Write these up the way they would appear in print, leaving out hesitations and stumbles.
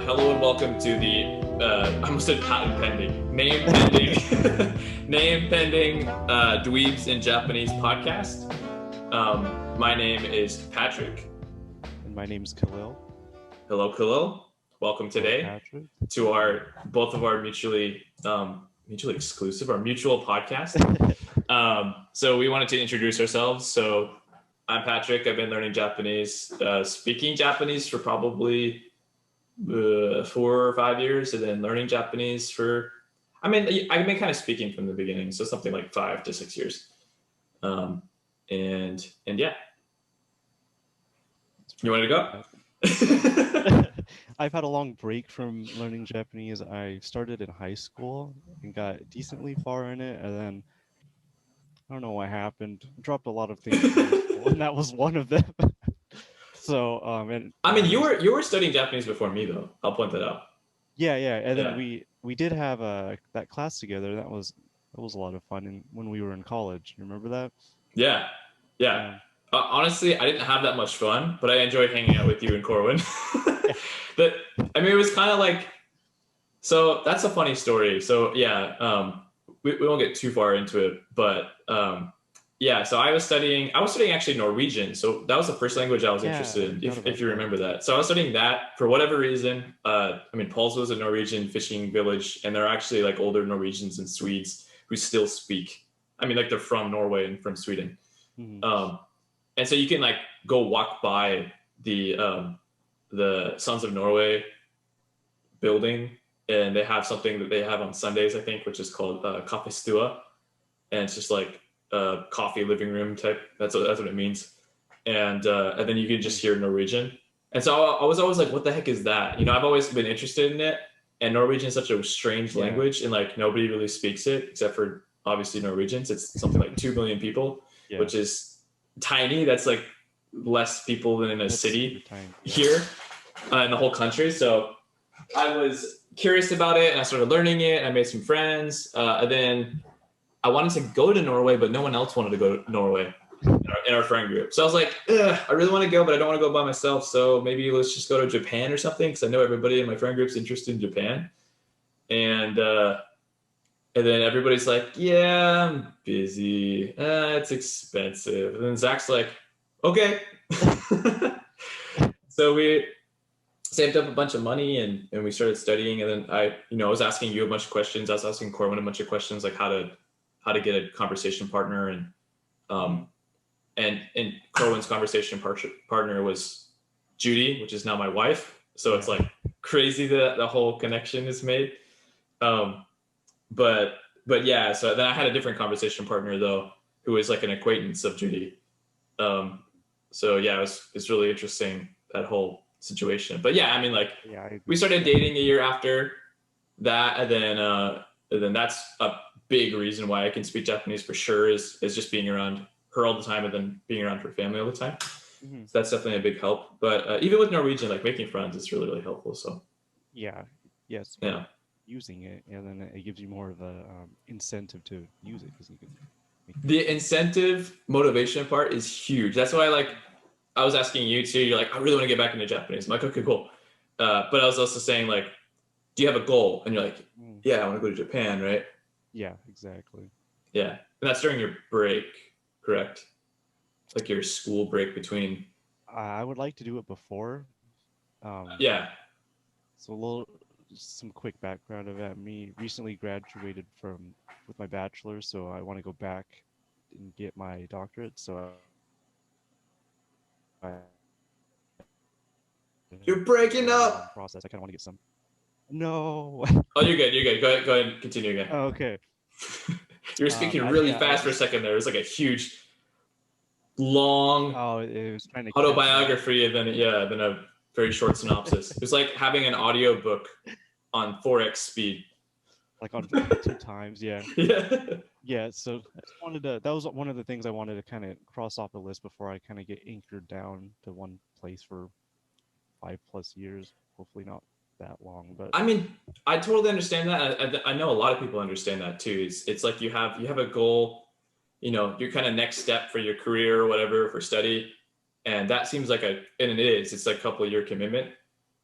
Hello and welcome to the I almost said patent pending, name pending, name pending Dweebz in Japanese podcast. My name is Patrick. And my name's Khalil. Hello, Khalil. Welcome today to both of our mutually exclusive, our mutual podcast. So we wanted to introduce ourselves. So I'm Patrick. I've been learning Japanese, speaking Japanese for probably 4 or 5 years, and then learning Japanese I've been kind of speaking from the beginning, so something like 5 to 6 years. And yeah, you want to go? I've had a long break from learning Japanese. I started in high school and got decently far in it, and then I don't know what happened. I dropped a lot of things in high school, and that was one of them. So, you were studying Japanese before me, though. I'll point that out. Yeah, and then we did have that class together. That was a lot of fun, and when we were in college, you remember that? Yeah. Honestly, I didn't have that much fun, but I enjoyed hanging out with you and Corwin. It was kind of like, so that's a funny story. So yeah, we won't get too far into it, but yeah, so I was studying actually Norwegian. So that was the first language I was interested in, if you remember that. So I was studying that for whatever reason. Pauls was a Norwegian fishing village, and there are actually like older Norwegians and Swedes who still speak. They're from Norway and from Sweden. Mm-hmm. And so you can like go walk by the Sons of Norway building, and they have something that they have on Sundays, I think, which is called Kaffe Stua. And it's just like coffee living room type. That's what it means. And then you can just hear Norwegian. And so I was always like, what the heck is that? I've always been interested in it. And Norwegian is such a strange language, and like nobody really speaks it except for obviously Norwegians. It's something like 2 million people, which is tiny. That's like less people than in a city here in the whole country. So I was curious about it, and I started learning it. I made some friends, and then I wanted to go to Norway, but no one else wanted to go to Norway in our friend group. So I was like, I really want to go, but I don't want to go by myself. So maybe let's just go to Japan or something, because I know everybody in my friend group's interested in Japan. And then everybody's like, yeah, I'm busy. It's expensive. And then Zach's like, okay. So we saved up a bunch of money and we started studying. And then I was asking you a bunch of questions. I was asking Corwin a bunch of questions, like how to get a conversation partner. And Corwin's conversation partner was Judy, which is now my wife. So it's like crazy that the whole connection is made. But yeah, so then I had a different conversation partner though, who was like an acquaintance of Judy. So yeah, it's really interesting, that whole situation. But yeah, we started dating a year after that, and then that's a big reason why I can speak Japanese for sure is just being around her all the time, and then being around her family all the time. Mm-hmm. So that's definitely a big help. But even with Norwegian, like making friends is really, really helpful. So using it, and then it gives you more of a incentive to use it, because you can. The incentive motivation part is huge. That's why I was asking you too. You're like, I really want to get back into Japanese. I'm like, okay, cool. But I was also saying like, do you have a goal? And you're like, yeah, I want to go to Japan, right? Yeah, exactly. Yeah, and that's during your break, correct? Like your school break between. I would like to do it before. Yeah. So some quick background about me. Recently graduated with my bachelor's, so I want to go back and get my doctorate. So You're breaking up. Process. I kind of want to get some. No. Oh, you're good. Go ahead and continue again. Oh, okay. You were speaking really fast for a second there. It was like a huge, long it was trying to autobiography, and then a very short synopsis. It was like having an audio book on 4x speed. Like on 2 times, yeah. Yeah, so I just wanted to, that was one of the things I wanted to kind of cross off the list before I kind of get anchored down to one place for 5+ years. Hopefully not that long, but I totally understand that. I know a lot of people understand that too. It's like you have a goal, your kind of next step for your career or whatever for study, And that seems like and it's like a couple of year commitment.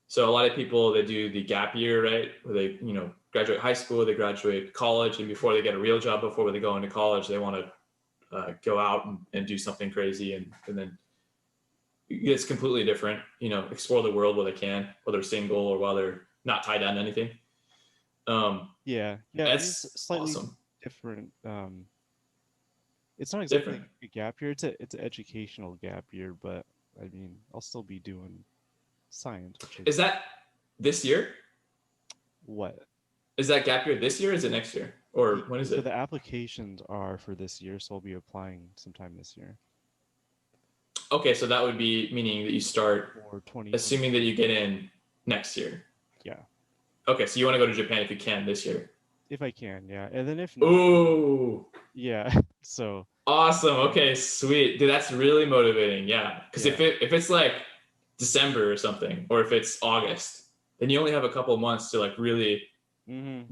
So a lot of people, they do the gap year, right? Where they, graduate high school, they graduate college, and before they get a real job, before they go into college, they want to go out and do something crazy. And then it's completely different, explore the world while they can, whether they're single or while they're not tied down to anything. Yeah, that's it's slightly awesome. Different. It's not exactly a gap year. It's an educational gap year, but I mean, I'll still be doing science. Is that this year? What? Is that gap year this year? Or is it next year? Or when is it? So the applications are for this year, so I'll be applying sometime this year. Okay, so that would be meaning that you start, assuming that you get in next year. Yeah. Okay, so you want to go to Japan if you can this year. If I can, yeah. And then if not, ooh, yeah. So awesome. Okay, sweet. Dude, that's really motivating. Yeah, because if it's like December or something, or if it's August, then you only have a couple of months to like really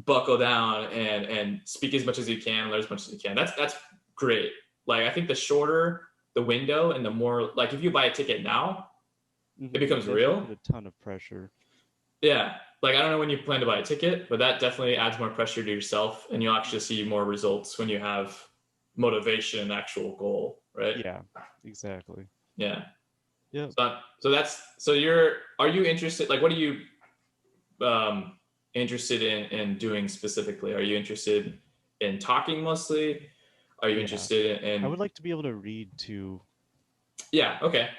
buckle down and speak as much as you can, learn as much as you can. That's great. Like, I think the shorter the window and the more, like, if you buy a ticket now, it becomes real. A ton of pressure. Yeah. Like, I don't know when you plan to buy a ticket, but that definitely adds more pressure to yourself, and you'll actually see more results when you have motivation and actual goal, right? Yeah, exactly. Yeah. Yeah. So are you interested, like, what are you interested in doing specifically? Are you interested in talking mostly? Are you interested in? I would like to be able to read too. Yeah. Okay.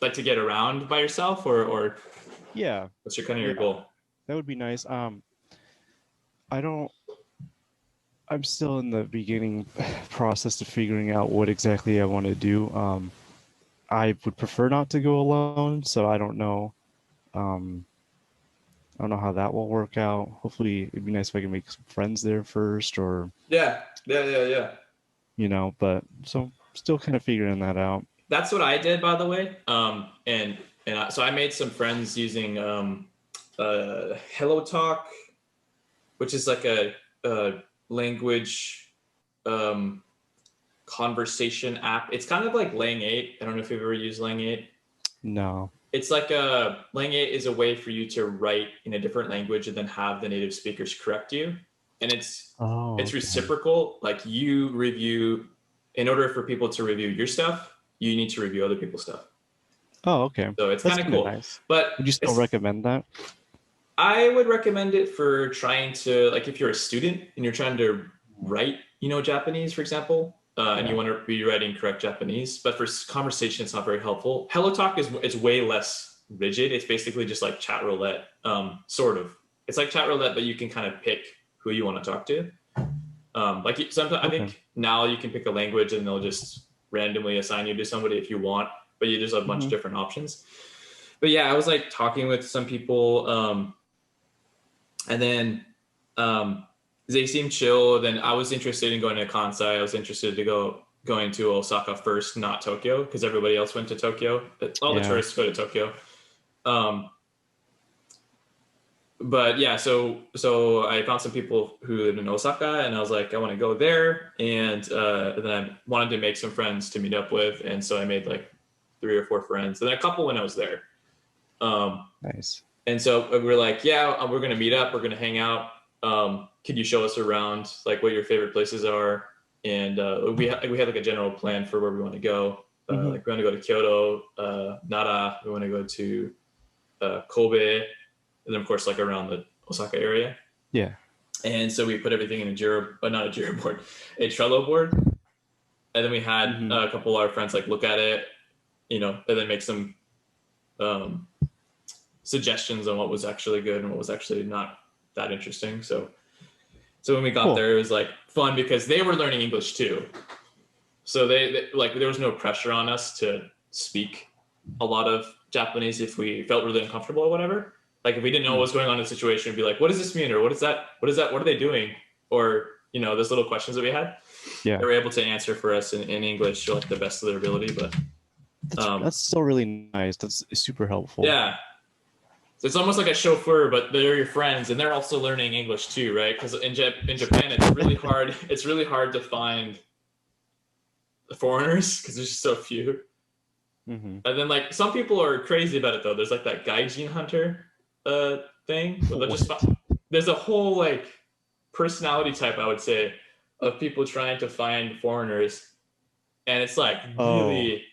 Like to get around by yourself, or yeah. What's your your goal? That would be nice. I'm still in the beginning process of figuring out what exactly I want to do. I would prefer not to go alone, so I don't know. I don't know how that will work out. Hopefully, it'd be nice if I can make some friends there first, or yeah. But so still kind of figuring that out. That's what I did, by the way. So I made some friends using Hello Talk, which is like a language conversation app. It's kind of like Lang 8. I don't know if you've ever used Lang 8. No. It's like Lang 8 is a way for you to write in a different language and then have the native speakers correct you. And it's reciprocal. Like, you review, in order for people to review your stuff, you need to review other people's stuff. Oh, okay. So it's kind of cool. Nice. But would you still recommend that? I would recommend it for trying to, like, if you're a student and you're trying to write, Japanese, for example, and you want to be writing correct Japanese. But for conversation, it's not very helpful. Hello Talk is way less rigid. It's basically just like chat roulette, sort of. It's like chat roulette, but you can kind of pick who you want to talk to. Like, sometimes I think now you can pick a language and they'll just randomly assign you to somebody if you want, but there's a bunch of different options. But yeah, I was like talking with some people, and then they seemed chill. Then I was interested in going to Kansai. I was interested to going to Osaka first, not Tokyo, because everybody else went to Tokyo. All the tourists go to Tokyo. But yeah, so I found some people who live in Osaka, and I was like, I want to go there. And then I wanted to make some friends to meet up with. And so I made like 3 or 4 friends, and then a couple when I was there. Nice. And so we were like, yeah, we're going to meet up. We're going to hang out. Could you show us around, like, what your favorite places are? And we had like a general plan for where we want to go. Like, we want to go to Kyoto, Nara. We want to go to Kobe. And then, of course, like around the Osaka area. Yeah. And so we put everything in a Trello board. And then we had a couple of our friends like look at it, and then make some suggestions on what was actually good and what was actually not that interesting. So when we got there, it was like fun because they were learning English too. So they like, there was no pressure on us to speak a lot of Japanese if we felt really uncomfortable or whatever. Like, if we didn't know what was going on in the situation, we'd be like, what does this mean? Or what is that? What is that? What are they doing? Or, those little questions that we had. Yeah. They were able to answer for us in English to like the best of their ability. But that's still really nice. That's super helpful. Yeah. So it's almost like a chauffeur, but they're your friends, and they're also learning English too, right? Because in Japan, it's really hard. It's really hard to find the foreigners because there's just so few. Mm-hmm. And then like some people are crazy about it though. There's like that gaijin hunter thing. There's a whole like personality type, I would say, of people trying to find foreigners, and it's like really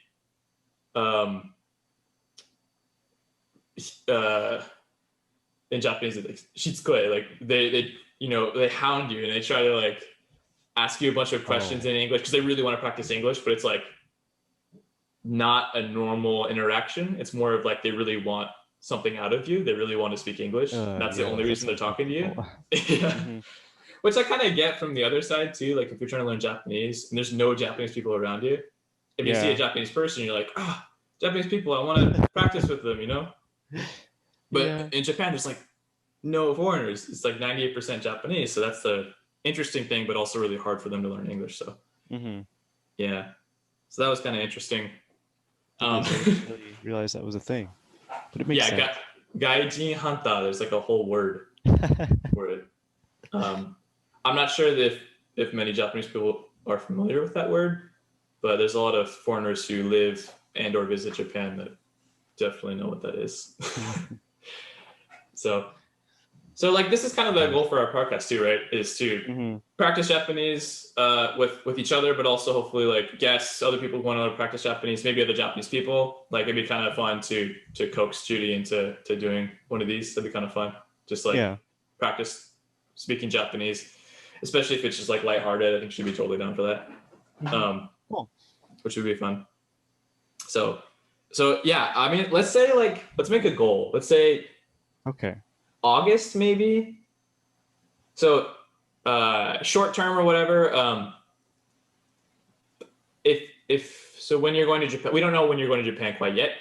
in Japanese it's like shitsukoi, like they hound you and they try to like ask you a bunch of questions in English because they really want to practice English, but it's like not a normal interaction. It's more of like they really want something out of you. They really want to speak English. That's the only reason they're talking to you. Yeah. Mm-hmm. Which I kind of get from the other side too. Like if you're trying to learn Japanese and there's no Japanese people around you, if you see a Japanese person, you're like, Japanese people, I want to practice with them, But in Japan, there's like no foreigners. It's like 98% Japanese. So that's the interesting thing, but also really hard for them to learn English. So yeah. So that was kind of interesting. I didn't really realize that was a thing. But it makes sense. Gaijin Hanta, there's like a whole word for it. I'm not sure if many Japanese people are familiar with that word, but there's a lot of foreigners who live and or visit Japan that definitely know what that is. So like this is kind of the goal for our podcast too, right? Is to practice Japanese with each other, but also hopefully like guests, other people who want to practice Japanese, maybe other Japanese people. Like it'd be kind of fun to coax Judy into doing one of these. That'd be kind of fun. Just like practice speaking Japanese, especially if it's just like lighthearted. I think she'd be totally down for that. Cool. Which would be fun. So yeah, I mean, let's make a goal. Let's say August maybe. So short term or whatever. If when you're going to Japan, we don't know when you're going to Japan quite yet,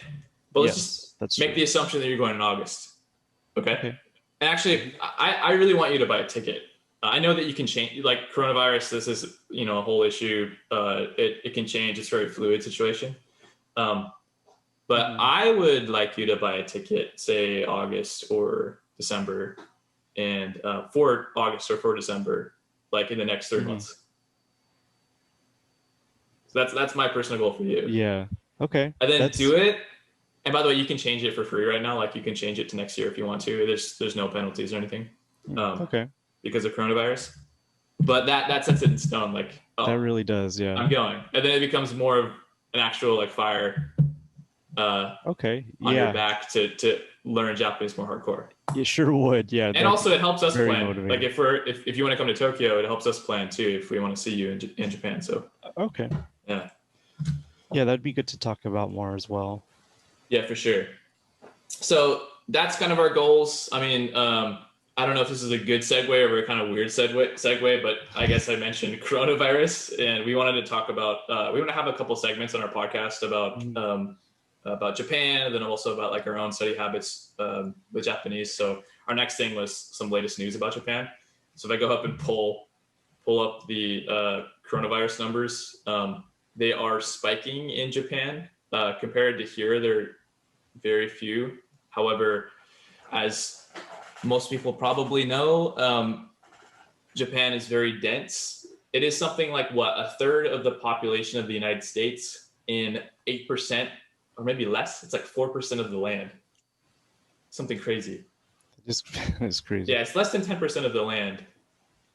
but let's just make the assumption that you're going in August. Okay. And actually, I really want you to buy a ticket. I know that you can change, like coronavirus. This is a whole issue. It can change. It's a very fluid situation. But I would like you to buy a ticket, say August or December, and for August or for December, like in the next 3 months. So that's my personal goal for you. Yeah. Okay. And then do it. And by the way, you can change it for free right now. Like you can change it to next year if you want to. There's no penalties or anything. Because of coronavirus. But that sets it in stone. Like that really does. Yeah. I'm going, and then it becomes more of an actual like fire. On your back to learn Japanese more hardcore. You sure would, yeah. And also it helps us plan. Motivating. Like if you want to come to Tokyo, it helps us plan too if we want to see you in Japan. So yeah, that'd be good to talk about more as well. Yeah, for sure. So that's kind of our goals. I mean, I don't know if this is a good segue or a kind of weird segue, but I guess I mentioned coronavirus, and we wanted to talk about. We want to have a couple segments on our podcast about Japan, and then also about like our own study habits with Japanese. So our next thing was some latest news about Japan. So if I go up and pull up the coronavirus numbers, they are spiking in Japan. Compared to here, they're very few. However, as most people probably know, Japan is very dense. It is something like a third of the population of the United States in 8%. Or maybe less. It's like 4% of the land. Something crazy. It's crazy. Yeah, it's less than 10% of the land.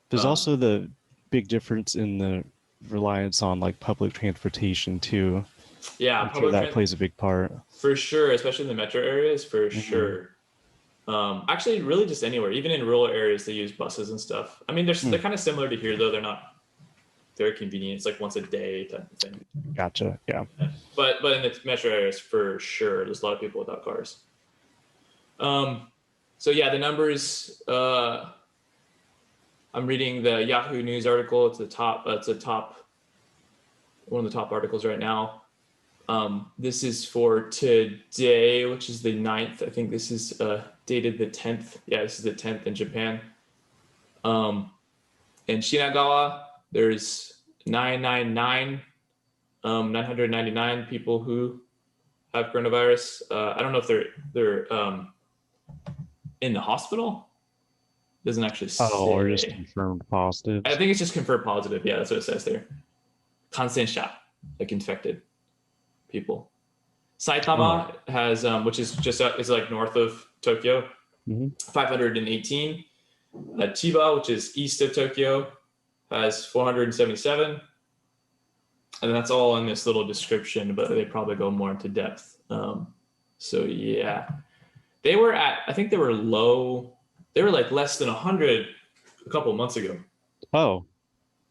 There's also the big difference in the reliance on like public transportation too. Yeah, I'm sure that plays a big part. For sure, especially in the metro areas, for sure. Actually, really just anywhere. Even in rural areas, they use buses and stuff. I mean, they're kind of similar to here, though. They're not very convenient. It's like once a day type of thing. Gotcha. Yeah. But in the metro areas, for sure, there's a lot of people without cars. So yeah, the numbers. I'm reading the Yahoo News article. It's one of the top articles right now. This is for today, which is the 9th. I think this is dated the 10th. Yeah, this is the 10th in Japan. In Shinagawa, there's 999 people who have coronavirus. I don't know if they're in the hospital. It doesn't actually say. Or just confirmed positive. I think it's just confirmed positive. Yeah, that's what it says there. Kansensha, like infected people. Saitama has, which is just is like north of Tokyo, 518. Chiba, which is east of Tokyo, has 477. And that's all in this little description, but they probably go more into depth. So yeah, they were at, I think they were low. They were like less than 100 a couple of months ago. Oh,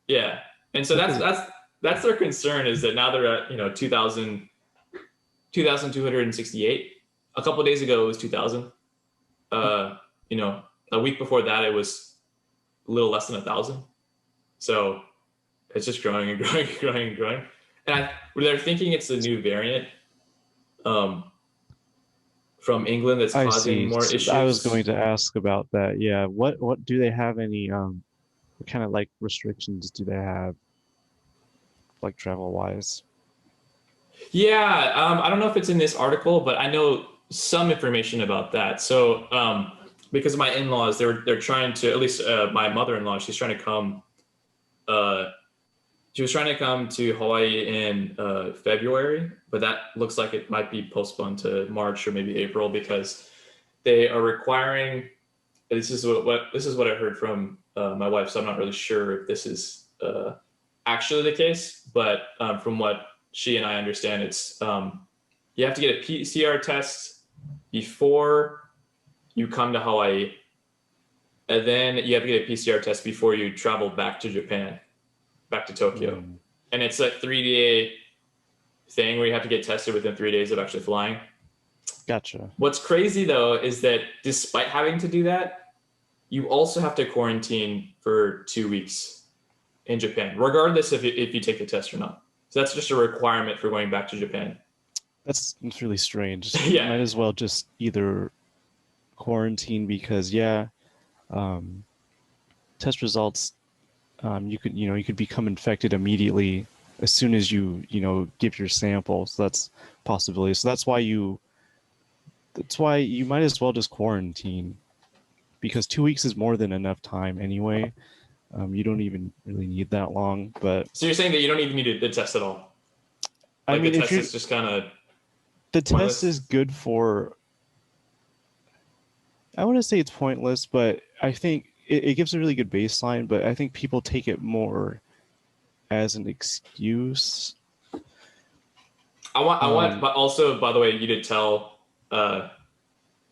yeah. And so that's their concern, is that now they're at 2,268. A couple of days ago it was 2,000. A week before that it was a little less than 1,000. So it's just growing and growing and growing and growing. And they're thinking it's the new variant from England that's causing more issues. I was going to ask about that. Yeah. What do they have any what kind of like restrictions do they have, like travel wise? Yeah, I don't know if it's in this article, but I know some information about that. So because of my in-laws, they're trying to, at least my mother-in-law, she's trying to come. She was trying to come to Hawaii in February, but that looks like it might be postponed to March or maybe April, because they are requiring. This is what I heard from my wife, so I'm not really sure if this is actually the case, but from what she and I understand, it's you have to get a PCR test before you come to Hawaii, and then you have to get a PCR test before you travel back to Japan, back to Tokyo. And it's a 3-day thing where you have to get tested within 3 days of actually flying. Gotcha. What's crazy though is that despite having to do that, you also have to quarantine for 2 weeks in Japan, regardless if you take the test or not. So that's just a requirement for going back to Japan. That's really strange. Yeah. Might as well just either quarantine, because test results, you could become infected immediately as soon as you give your sample. So that's a possibility. So that's why you might as well just quarantine, because 2 weeks is more than enough time anyway. You don't even really need that long. But so you're saying that you don't even need the test at all? Like, I mean, the test is just kind of. The test is good for. I wouldn't say it's pointless, but I think it gives a really good baseline. But I think people take it more as an excuse. I want, but also, by the way, you did tell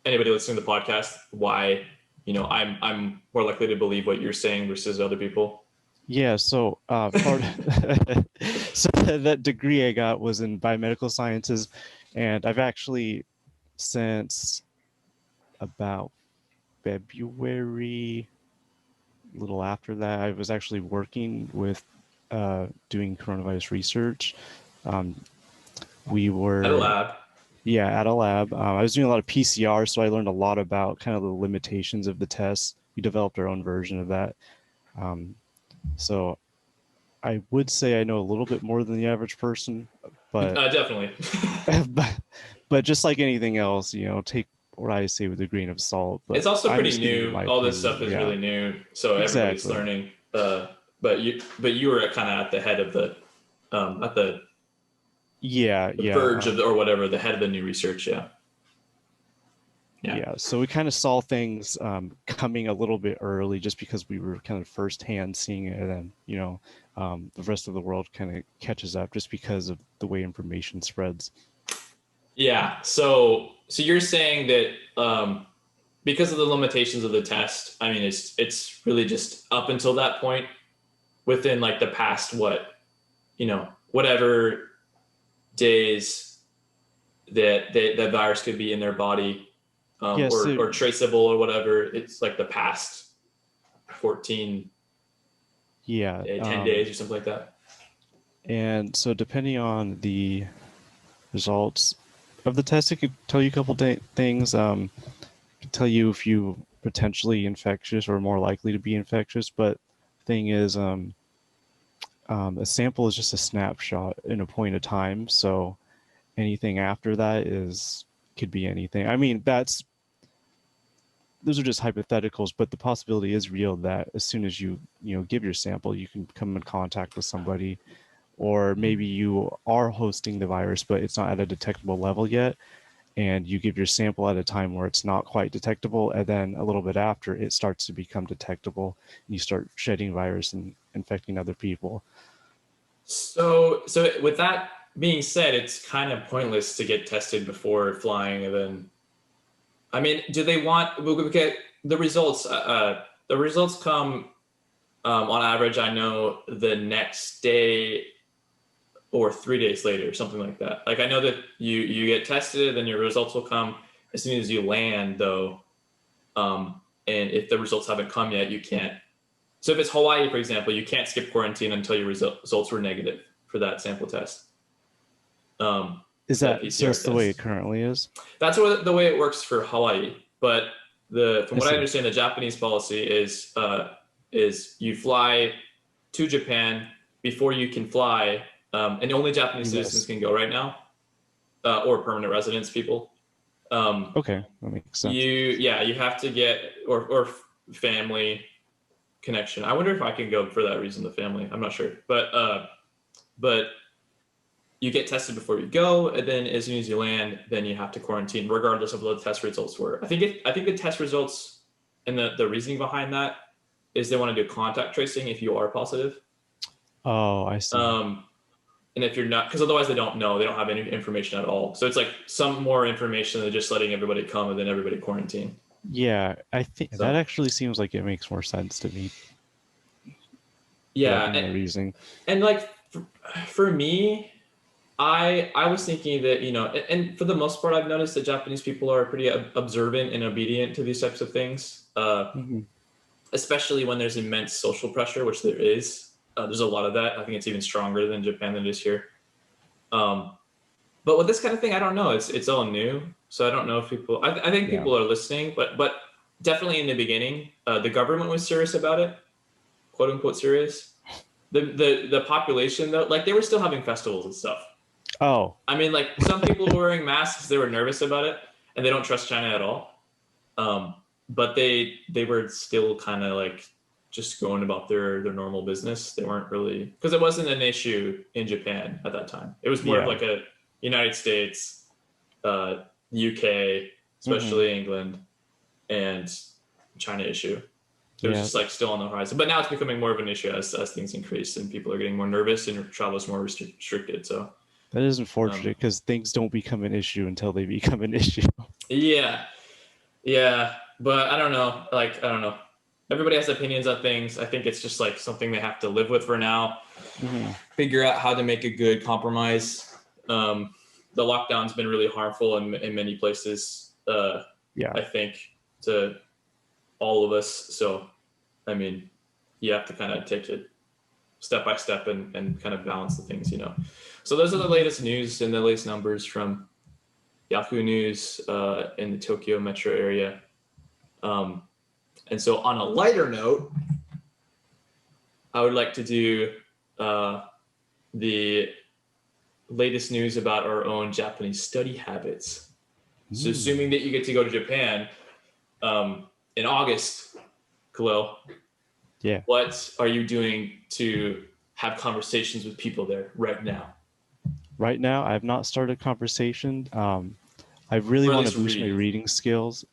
anybody listening to the podcast why I'm more likely to believe what you're saying versus other people. Yeah, so so that degree I got was in biomedical sciences, and I've actually, since about February, a little after that, I was actually working with doing coronavirus research. We were at a lab. Yeah, at a lab. I was doing a lot of PCR, so I learned a lot about kind of the limitations of the test. We developed our own version of that. So I would say I know a little bit more than the average person, but definitely. but just like anything else, take what I say with a grain of salt. But it's also pretty new. All this stuff is really new, so everybody's learning. But you were kind of at the head of the verge of or whatever, the head of the new research. Yeah. So we kind of saw things coming a little bit early, just because we were kind of firsthand seeing it, and then the rest of the world kind of catches up just because of the way information spreads. Yeah. So you're saying that because of the limitations of the test, I mean, it's really just up until that point, within like the past whatever days that the virus could be in their body, or traceable or whatever. It's like the past 14 10 days or something like that. And so depending on the results of the test, it could tell you a couple things. It could tell you if you potentially infectious or more likely to be infectious. But the thing is, a sample is just a snapshot in a point of time. So anything after that could be anything. I mean, those are just hypotheticals, but the possibility is real that as soon as you give your sample, you can come in contact with somebody or maybe you are hosting the virus, but it's not at a detectable level yet. And you give your sample at a time where it's not quite detectable, and then a little bit after it starts to become detectable, and you start shedding virus and infecting other people. So with that being said, it's kind of pointless to get tested before flying, and then, I mean, do they want? We get the results. The results come on average, I know, the next day or 3 days later, something like that. Like, I know that you get tested, then your results will come as soon as you land, though. And if the results haven't come yet, you can't. So if it's Hawaii, for example, you can't skip quarantine until your results were negative for that sample test. Is that just the way it currently is? That's the way it works for Hawaii. But from what I understand, the Japanese policy is you fly to Japan before you can fly, and only Japanese citizens can go right now, or permanent residents people. Okay, that makes sense. You have to get or family connection. I wonder if I can go for that reason, the family. I'm not sure, but you get tested before you go, and then as soon as you land, then you have to quarantine, regardless of what the test results were. I think the test results and the reasoning behind that is they want to do contact tracing if you are positive. Oh, I see. And if you're not, because otherwise they don't know, they don't have any information at all. So it's like some more information than just letting everybody come and then everybody quarantine. Yeah, I think that actually seems like it makes more sense to me. Yeah, and like for me, I was thinking that, and for the most part, I've noticed that Japanese people are pretty observant and obedient to these types of things, especially when there's immense social pressure, which there is. There's a lot of that. I think it's even stronger than Japan than it is here. But with this kind of thing, I don't know. It's all new, so I don't know if people. I think people are listening, but definitely in the beginning, the government was serious about it, quote unquote serious. The population though, like, they were still having festivals and stuff. Oh, I mean, like, some people were wearing masks. They were nervous about it, and they don't trust China at all. But they were still kind of like just going about their normal business. They weren't really, because it wasn't an issue in Japan at that time. It was more of like a United States, UK, especially England, and China issue. It was just like still on the horizon. But now it's becoming more of an issue as things increase and people are getting more nervous and travel is more restricted. So that is unfortunate, because things don't become an issue until they become an issue. Yeah. But I don't know. Like, I don't know. Everybody has opinions on things. I think it's just like something they have to live with for now. Figure out how to make a good compromise. The lockdown's been really harmful in many places. I think, to all of us. So, I mean, you have to kind of take it step by step and kind of balance the things, So those are the latest news and the latest numbers from Yahoo News in the Tokyo metro area. And so on a lighter note, I would like to do the latest news about our own Japanese study habits. So assuming that you get to go to Japan in August, Khalil, what are you doing to have conversations with people there right now? Right now, I have not started a conversation. I really want to boost my reading skills.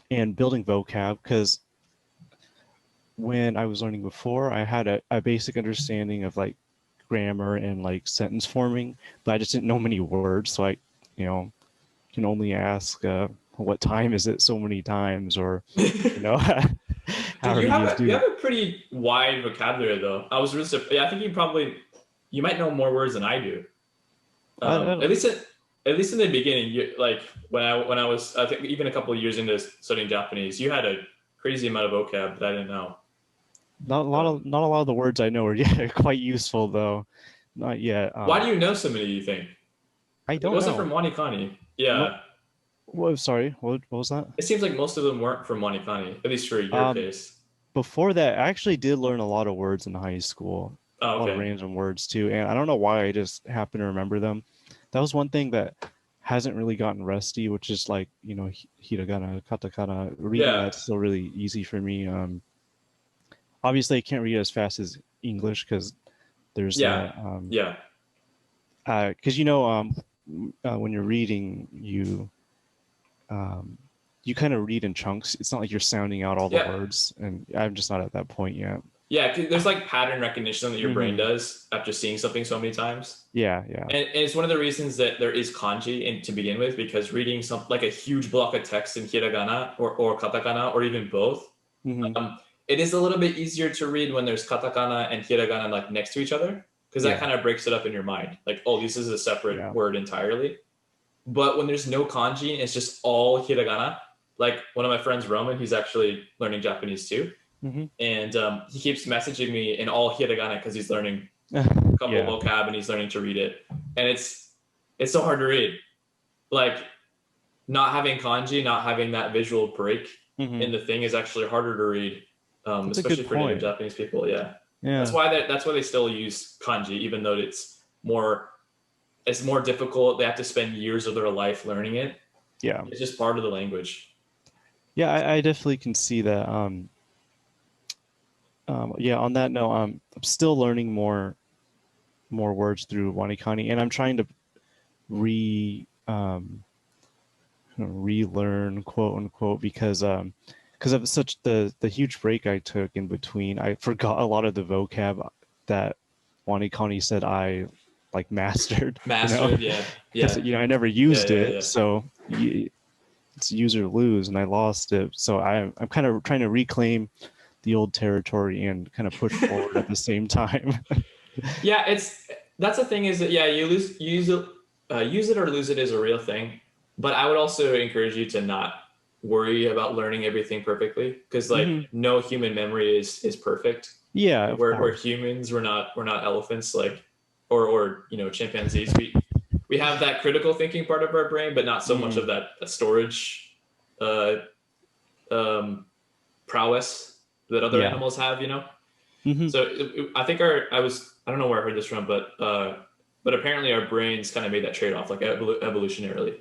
And building vocab, because when I was learning before, I had a basic understanding of like grammar and like sentence forming, but I just didn't know many words. So I, can only ask, what time is it so many times, or, how you have a pretty wide vocabulary though. I was really surprised. I think you might know more words than I do. At least in the beginning, like when I was, I think even a couple of years into studying Japanese, you had a crazy amount of vocab that I didn't know. Not a lot of the words I know are quite useful though. Not yet. Why do you know so many, do you think? I don't know. It wasn't from Wanikani. Yeah. Sorry, what was that? It seems like most of them weren't from Wanikani, at least for your case. Before that, I actually did learn a lot of words in high school. Oh, okay. A lot of random words too, and I don't know why I just happen to remember them. That was one thing that hasn't really gotten rusty, which is like, hiragana, katakana. Reading that's still really easy for me. Obviously, I can't read as fast as English because There's yeah, that. yeah, Because when you're reading, you kind of read in chunks. It's not like you're sounding out all the yeah. words, and I'm just not at that point yet. Yeah, 'cause there's like pattern recognition that your brain Hmm. does after seeing something so many times. Yeah, yeah, And it's one of the reasons that there is kanji to begin with, because reading some like a huge block of text in hiragana or katakana or even both, hmm, um, it is a little bit easier to read when there's katakana and hiragana like next to each other, because that yeah, kind of breaks it up in your mind. Like, oh, this is a separate yeah. word entirely. But when there's no kanji and it's just all hiragana, like one of my friends, Roman, he's actually learning Japanese too. Hmm. And he keeps messaging me in all hiragana because he's learning a couple Yeah, vocab and he's learning to read it. And it's so hard to read. Like not having kanji, not having that visual break hmm. in the thing is actually harder to read, That's a especially good for native point. Japanese people. Yeah, Yeah, that's why they still use kanji, even though it's more difficult. They have to spend years of their life learning it. yeah, It's just part of the language. yeah. I definitely can see that. Yeah. On that note, I'm still learning more words through Wanikani, and I'm trying to re relearn, quote unquote, because of such the huge break I took in between. I forgot a lot of the vocab that Wanikani said I like mastered. Mastered, yeah, Because yeah, I never yeah, used yeah, it, yeah. so it's use or lose, and I lost it. So I'm kind of trying to reclaim the old territory and kind of push forward at the same time. Yeah, that's the thing is that yeah, use it or lose it is a real thing. But I would also encourage you to not worry about learning everything perfectly, because like Hmm. no human memory is perfect. Yeah, Like, of we're course. humans, we're not elephants, like or chimpanzees. We have that critical thinking part of our brain, but not so much of Mm. that storage uh, um, prowess that other Yeah. animals have. Hmm. So I think I don't know where I heard this from, but apparently our brains kind of made that trade off, like evolutionarily.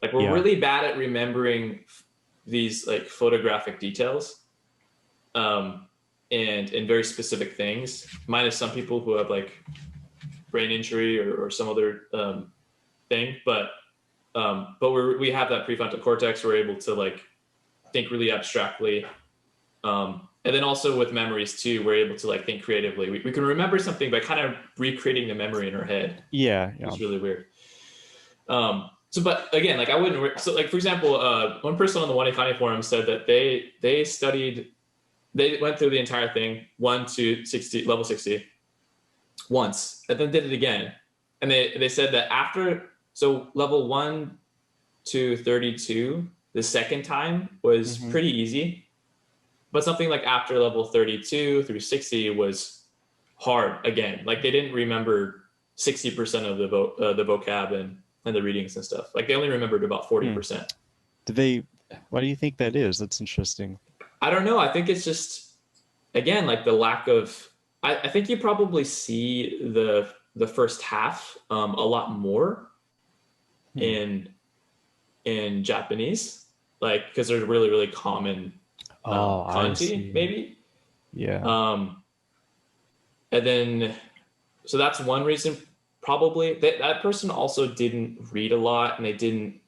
Like we're Yeah. really bad at remembering these like photographic details, um, and very specific things. Minus some people who have like brain injury or some other thing, but we have that prefrontal cortex. We're able to like think really abstractly. And then also with memories too, we're able to like think creatively. We can remember something by kind of recreating the memory in our head. Yeah. Yeah. It's really weird. But again, like I wouldn't. So like for example, one person on the One Economy forum said that they went through the entire thing 1 to 60 level 60 once, and then did it again, and they said that after level 1 to 32 the second time was Hmm. pretty easy. But something like after level 32 through 60 was hard again. Like they didn't remember 60% of the vocab and the readings and stuff. Like they only remembered about Hmm. 40%. Do they? Why do you think that is? That's interesting. I don't know. I think it's just again like the lack of. I think you probably see the first half a lot more Hmm. in Japanese, like because they're really really common Oh, I kanji see. maybe. Yeah. Um, and then so that's one reason. Probably that person also didn't read a lot, and they didn't.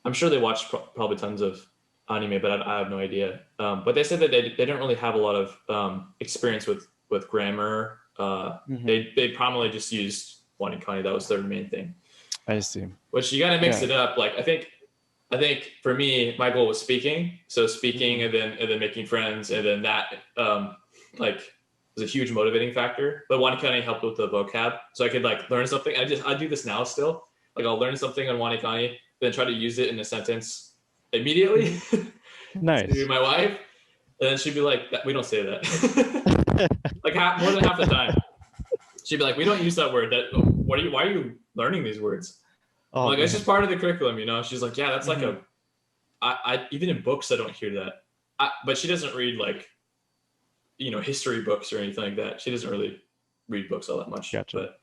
I'm sure they watched probably tons of anime, but I have no idea. But they said that they didn't really have a lot of experience with grammar. Hmm. They primarily just used one and Kani. That was their main thing. I see. Which you got to mix Yeah. it up. Like I think for me, my goal was speaking. So speaking, Hmm. and then making friends, and then that like was a huge motivating factor. But Wanikani helped with the vocab, so I could like learn something. I do this now still. Like I'll learn something on Wanikani, then try to use it in a sentence immediately Hmm. to Nice. my wife, and then she'd be like, "We don't say that." Like more than half the time, she'd be like, "We don't use that word. Why are you learning these words?" I'm Oh like, it's just man. part of the curriculum. She's like, "Yeah, that's like Hmm. I even in books I don't hear that." But she doesn't read like history books or anything like that. She doesn't really read books all that much. Gotcha.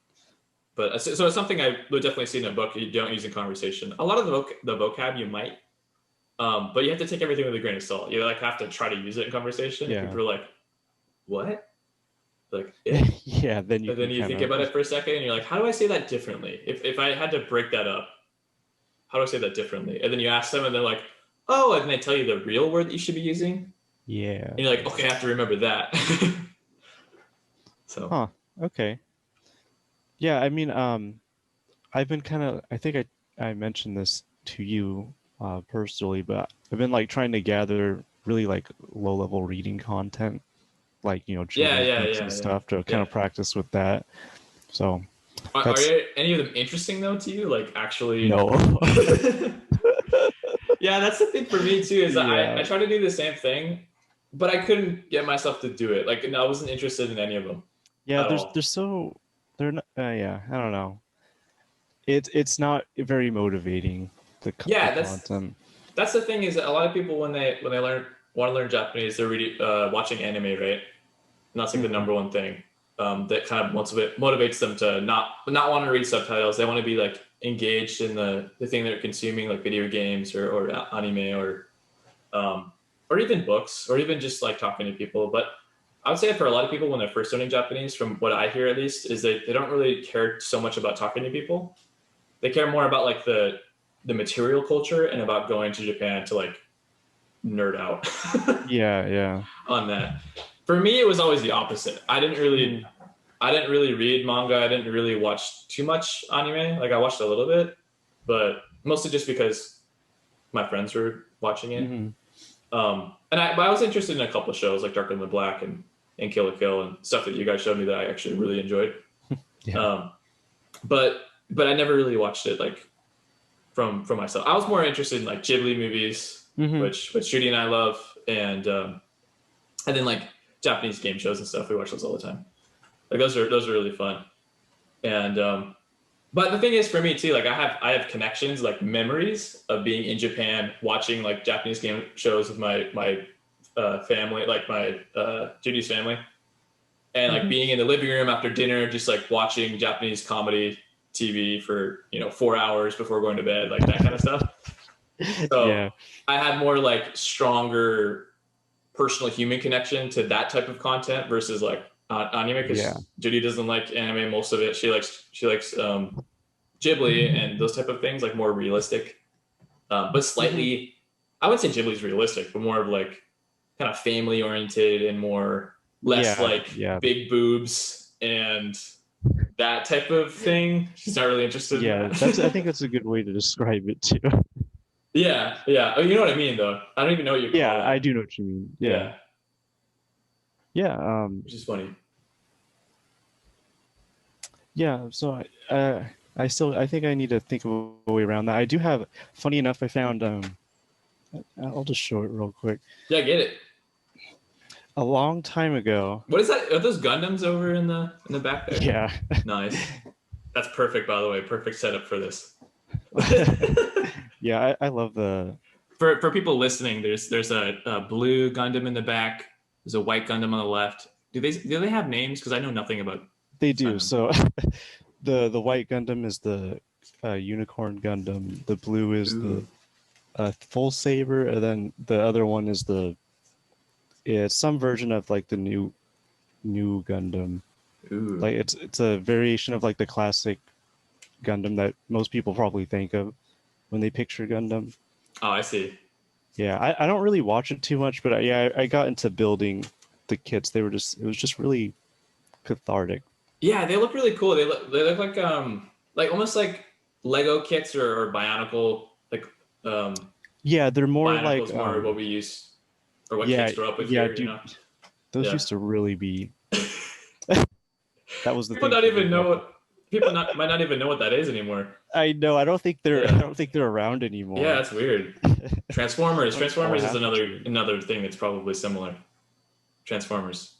But so it's something I would definitely see in a book you don't use in conversation. A lot of the vocab you might, but you have to take everything with a grain of salt. You like have to try to use it in conversation. And Yeah. people are like, "What?" Like, yeah, then you think about it for a second, and you're like, how do I say that differently? If I had to break that up, how do I say that differently? And then you ask them, and they're like, oh, and they tell you the real word that you should be using. Yeah. And you're like, okay, I have to remember that. So. Huh. Okay. Yeah, I mean, I've been I think I mentioned this to you personally, but I've been like trying to gather really like low level reading content, like children's books and stuff to kind of practice with that. So are any of them interesting though to you? Like actually? No. Yeah, that's the thing for me too. Is I try to do the same thing, but I couldn't get myself to do it. Like I wasn't interested in any of them. Yeah, they're not. Yeah, I don't know. It's not very motivating. The content. That's the thing is that a lot of people when they want to learn Japanese, they're really watching anime, right? And that's like the number one thing that kind of motivates them to not want to read subtitles. They want to be like engaged in the thing they're consuming, like video games or anime or even books or even just like talking to people. But I would say for a lot of people when they're first learning Japanese, from what I hear at least, is they don't really care so much about talking to people. They care more about like the material culture and about going to Japan to like nerd out. Yeah. On that. For me, it was always the opposite. I didn't really read manga. I didn't really watch too much anime. Like I watched a little bit, but mostly just because my friends were watching it. But I was interested in a couple of shows like Darker Than Black and Kill la Kill and stuff that you guys showed me that I actually really enjoyed. But I never really watched it like from myself. I was more interested in like Ghibli movies, which Judy and I love, and then like Japanese game shows and stuff. We watch those all the time. Like those are really fun. And but the thing is for me too, like I have connections, like memories of being in Japan, watching like Japanese game shows with my family, like my Judy's family, and like being in the living room after dinner, just like watching Japanese comedy TV for 4 hours before going to bed, like that kind of stuff. So I had more like stronger personal human connection to that type of content versus like anime, because Judy doesn't like anime, most of it. She likes Ghibli and those type of things, like more realistic, but slightly I wouldn't say Ghibli's realistic, but more of like kind of family oriented and less big boobs and that type of thing. She's not really interested in that. I think that's a good way to describe it too. Yeah. Oh, you know what I mean, though. I don't even know what you call it. I do know what you mean. Yeah. Which is funny. Yeah, so I think I need to think of a way around that. I do have, funny enough, I found I'll just show it real quick. Yeah, get it. A long time ago. What is that? Are those Gundams over in the back there? Yeah. Nice. That's perfect, by the way. Perfect setup for this. Yeah, I love the. For people listening, there's a blue Gundam in the back. There's a white Gundam on the left. Do they have names? Because I know nothing about. They do. So, the white Gundam is the Unicorn Gundam. The blue is the Full Saber, and then the other one is it's some version of like the new Gundam. Ooh. Like it's a variation of like the classic Gundam that most people probably think of when they picture Gundam. Oh, I see. Yeah, I don't really watch it too much, but I got into building the kits. It was just really cathartic. Yeah, they look really cool. They look like almost like Lego kits or Bionicle, like yeah, they're more like more what we use or what kids grow up with here, dude, those used to really be that was the people thing. People might not even know what that is anymore. I know. I don't think they're around anymore. Yeah, that's weird. Transformers is another thing that's probably similar. Transformers,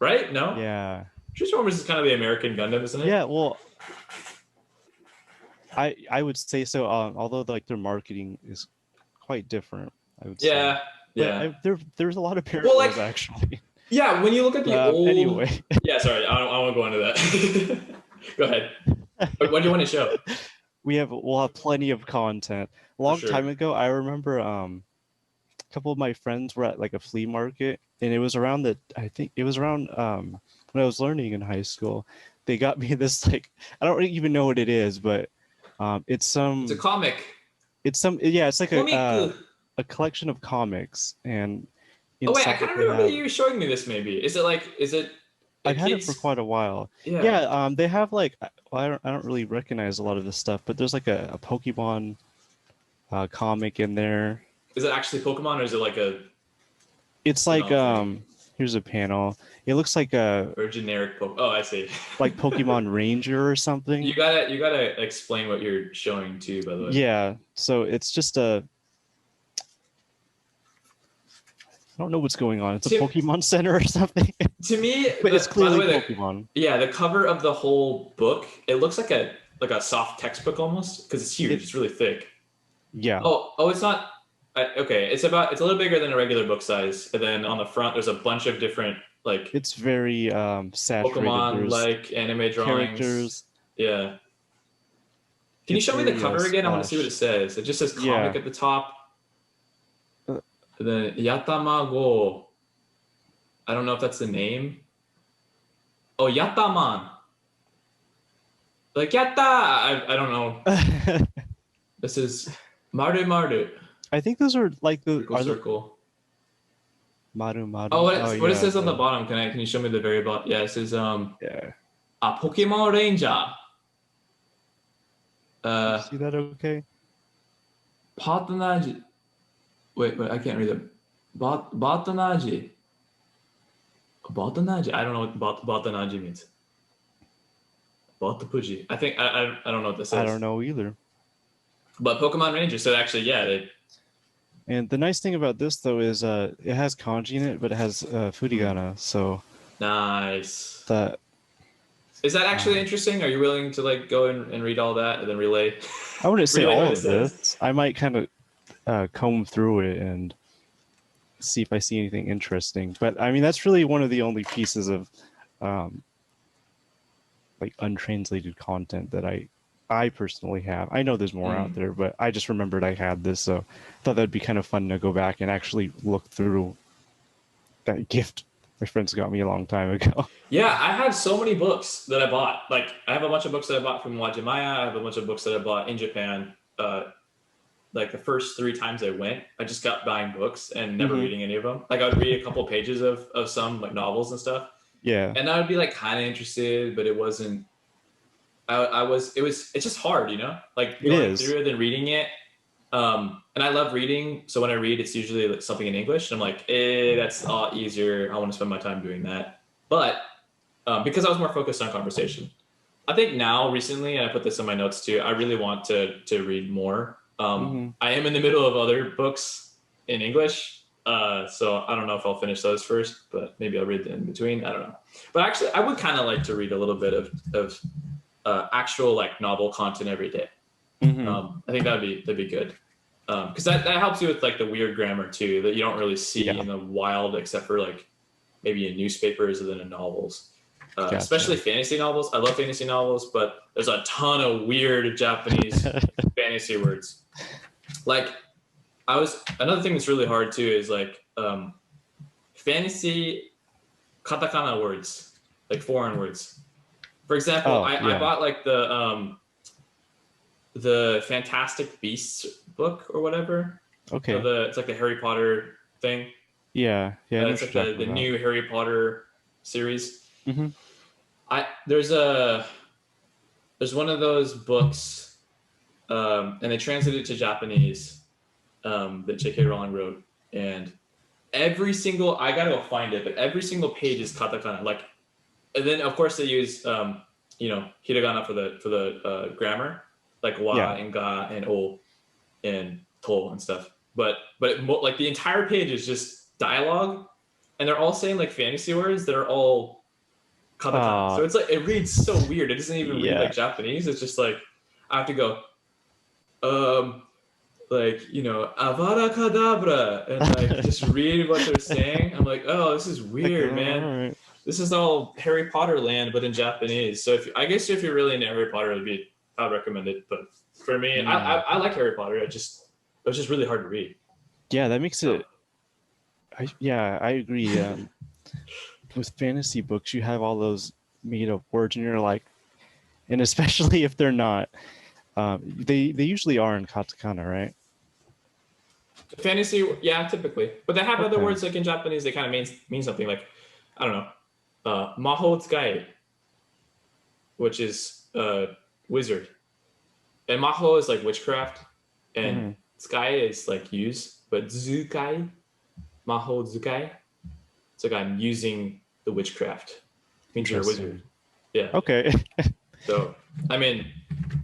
right? No. Yeah. Transformers is kind of the American Gundam, isn't it? Yeah. Well, I would say so. Although like their marketing is quite different, I would say. Yeah. There's a lot of parallels actually. Yeah, when you look at the old. Anyway. Yeah, sorry, I don't want to go into that. Go ahead. What do you want to show? We'll have plenty of content. A long time ago, I remember a couple of my friends were at like a flea market, and it was around when I was learning in high school, they got me this like I don't even know what it is, but it's a comic. It's like Comic. a collection of comics, and Oh wait, I inside kind of they remember have. you showing me this. Maybe is it I've like had it for kids? quite a while. Yeah. Yeah, they have like well, I don't really recognize a lot of this stuff, but there's like a Pokemon comic in there. Is it actually Pokemon or is it like a It's like spin-off thing here's a panel. It looks like a or a generic Oh, I see. like Pokemon Ranger or something. You gotta explain what you're showing too, by the way. Yeah, so it's just a I don't know what's going on. It's a Pokemon Center or something. To me, but it's clearly by the way, Pokemon. Yeah, the cover of the whole book, it looks like a soft textbook almost because it's huge. It's really thick. Yeah. Oh, it's not. Okay, it's a little bigger than a regular book size, and then on the front there's a bunch of different like. It's very saturated. Pokemon like anime drawings. Characters. Yeah. Can you show me the cover again? I want to see what it says. It just says comic at the top. And then Yatamago. I don't know if that's the name. Oh, Yataman. Like Yatta. I don't know. This is Maru Maru. I think those are like the circle. Maru Maru. Oh, what it says on the bottom? Can you show me the very bottom? Yeah, it says Pokemon Ranger. See that okay? Partnerji. Wait, I can't read it. Partnerji. Partnerji. I don't know what Partnerji means. Batapuji. I think I don't know what this is. I don't know either. But Pokemon Ranger. So actually, yeah. And the nice thing about this though is it has kanji in it, but it has furigana. So nice. That is that actually interesting? Are you willing to like go and read all that and then relay? I wouldn't say all of this. I might kind of comb through it and see if I see anything interesting. But I mean, that's really one of the only pieces of like untranslated content that I personally have. I know there's more out there, but I just remembered I had this, so I thought that'd be kind of fun to go back and actually look through that gift my friends got me a long time ago. Yeah, I had so many books that I bought. Like, I have a bunch of books that I bought from Wajimaya. I have a bunch of books that I bought in Japan. Like, the first 3 times I went, I just kept buying books and never reading any of them. Like, I would read a couple pages of some, like, novels and stuff. Yeah. And I would be, like, kind of interested, but it wasn't... It's just hard, you know? Like, going through it and reading it. And I love reading, so when I read, it's usually like something in English. And I'm like, that's a lot easier. I want to spend my time doing that. But because I was more focused on conversation, I think now recently, and I put this in my notes too, I really want to read more. I am in the middle of other books in English, so I don't know if I'll finish those first, but maybe I'll read them in between. I don't know. But actually, I would kind of like to read a little bit of actual like novel content every day. I think that'd be good. Because that helps you with like the weird grammar too that you don't really see in the wild, except for like maybe in newspapers and then in novels, especially fantasy novels. I love fantasy novels, but there's a ton of weird Japanese fantasy words. Like another thing that's really hard too is like fantasy katakana words, like foreign words. For example, I bought like the Fantastic Beasts book or whatever. Okay. It's like the Harry Potter thing. Yeah. It's like the new Harry Potter series. There's one of those books, and they translated it to Japanese that J.K. Rowling wrote, and I gotta go find it, but every single page is katakana. Like, and then of course they use hiragana for the grammar. Like wa and ga and o and to and stuff. But like the entire page is just dialogue, and they're all saying like fantasy words that are all katakana. So it's like it reads so weird. It doesn't even read like Japanese. It's just like I have to go, like avada kedavra, and like just read what they're saying. I'm like, oh, this is weird, man. Right. This is all Harry Potter land, but in Japanese. So I guess if you're really into Harry Potter, I'd recommend it, but for me, I like Harry Potter. It was just really hard to read. Yeah, that makes it. I agree. with fantasy books, you have all those made up words, and you're like, and especially if they're not, they usually are in katakana, right? Fantasy, yeah, typically, but they have other Okay. words like in Japanese. They kind of mean something like, I don't know, maho tsukai, which is wizard, and maho is like witchcraft, and tsukai is like use, but zukai, maho tsukai, it's like I'm using the witchcraft. Means you're a wizard. Yeah. Okay. So I mean,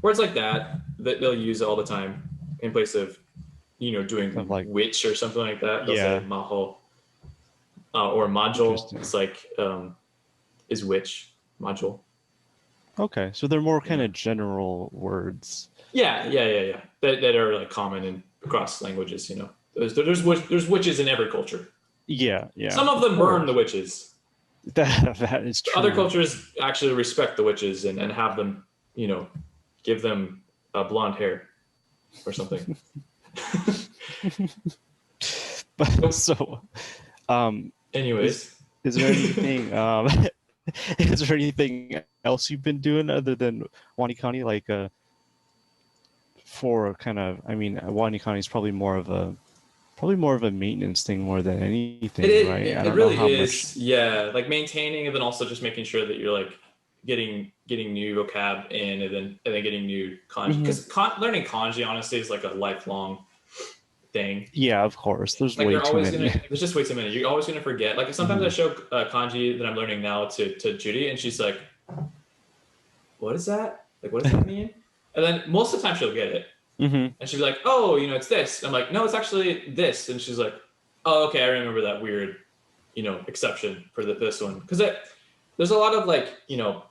words like that they'll use all the time in place of, you know, doing like witch or something like that. They'll say maho, or module. It's like is witch module. Okay, so they're more kind of general words. Yeah. That are like common in across languages. You know, there's witches in every culture. Yeah. Some of them burn the witches. That is true. Other cultures actually respect the witches and have them, you know, give them blonde hair or something. But so, anyways, is there anything is there anything else you've been doing other than Wanikani, like for kind of, I mean, Wanikani is probably more of a maintenance thing more than anything, right? It really is. Yeah, like maintaining, and then also just making sure that you're like getting new vocab in, and then getting new kanji, because learning kanji honestly is like a lifelong thing. Yeah, of course. There's like way too many. There's just way too many. You're always gonna forget. Like sometimes I show kanji that I'm learning now to Judy, and she's like, "What is that? Like, what does that mean?" And then most of the time she'll get it. And she'd be like, "Oh, you know, it's this." I'm like, "No, it's actually this." And she's like, "Oh, okay, I remember that weird, you know, exception for this one." Because there's a lot of like, you know,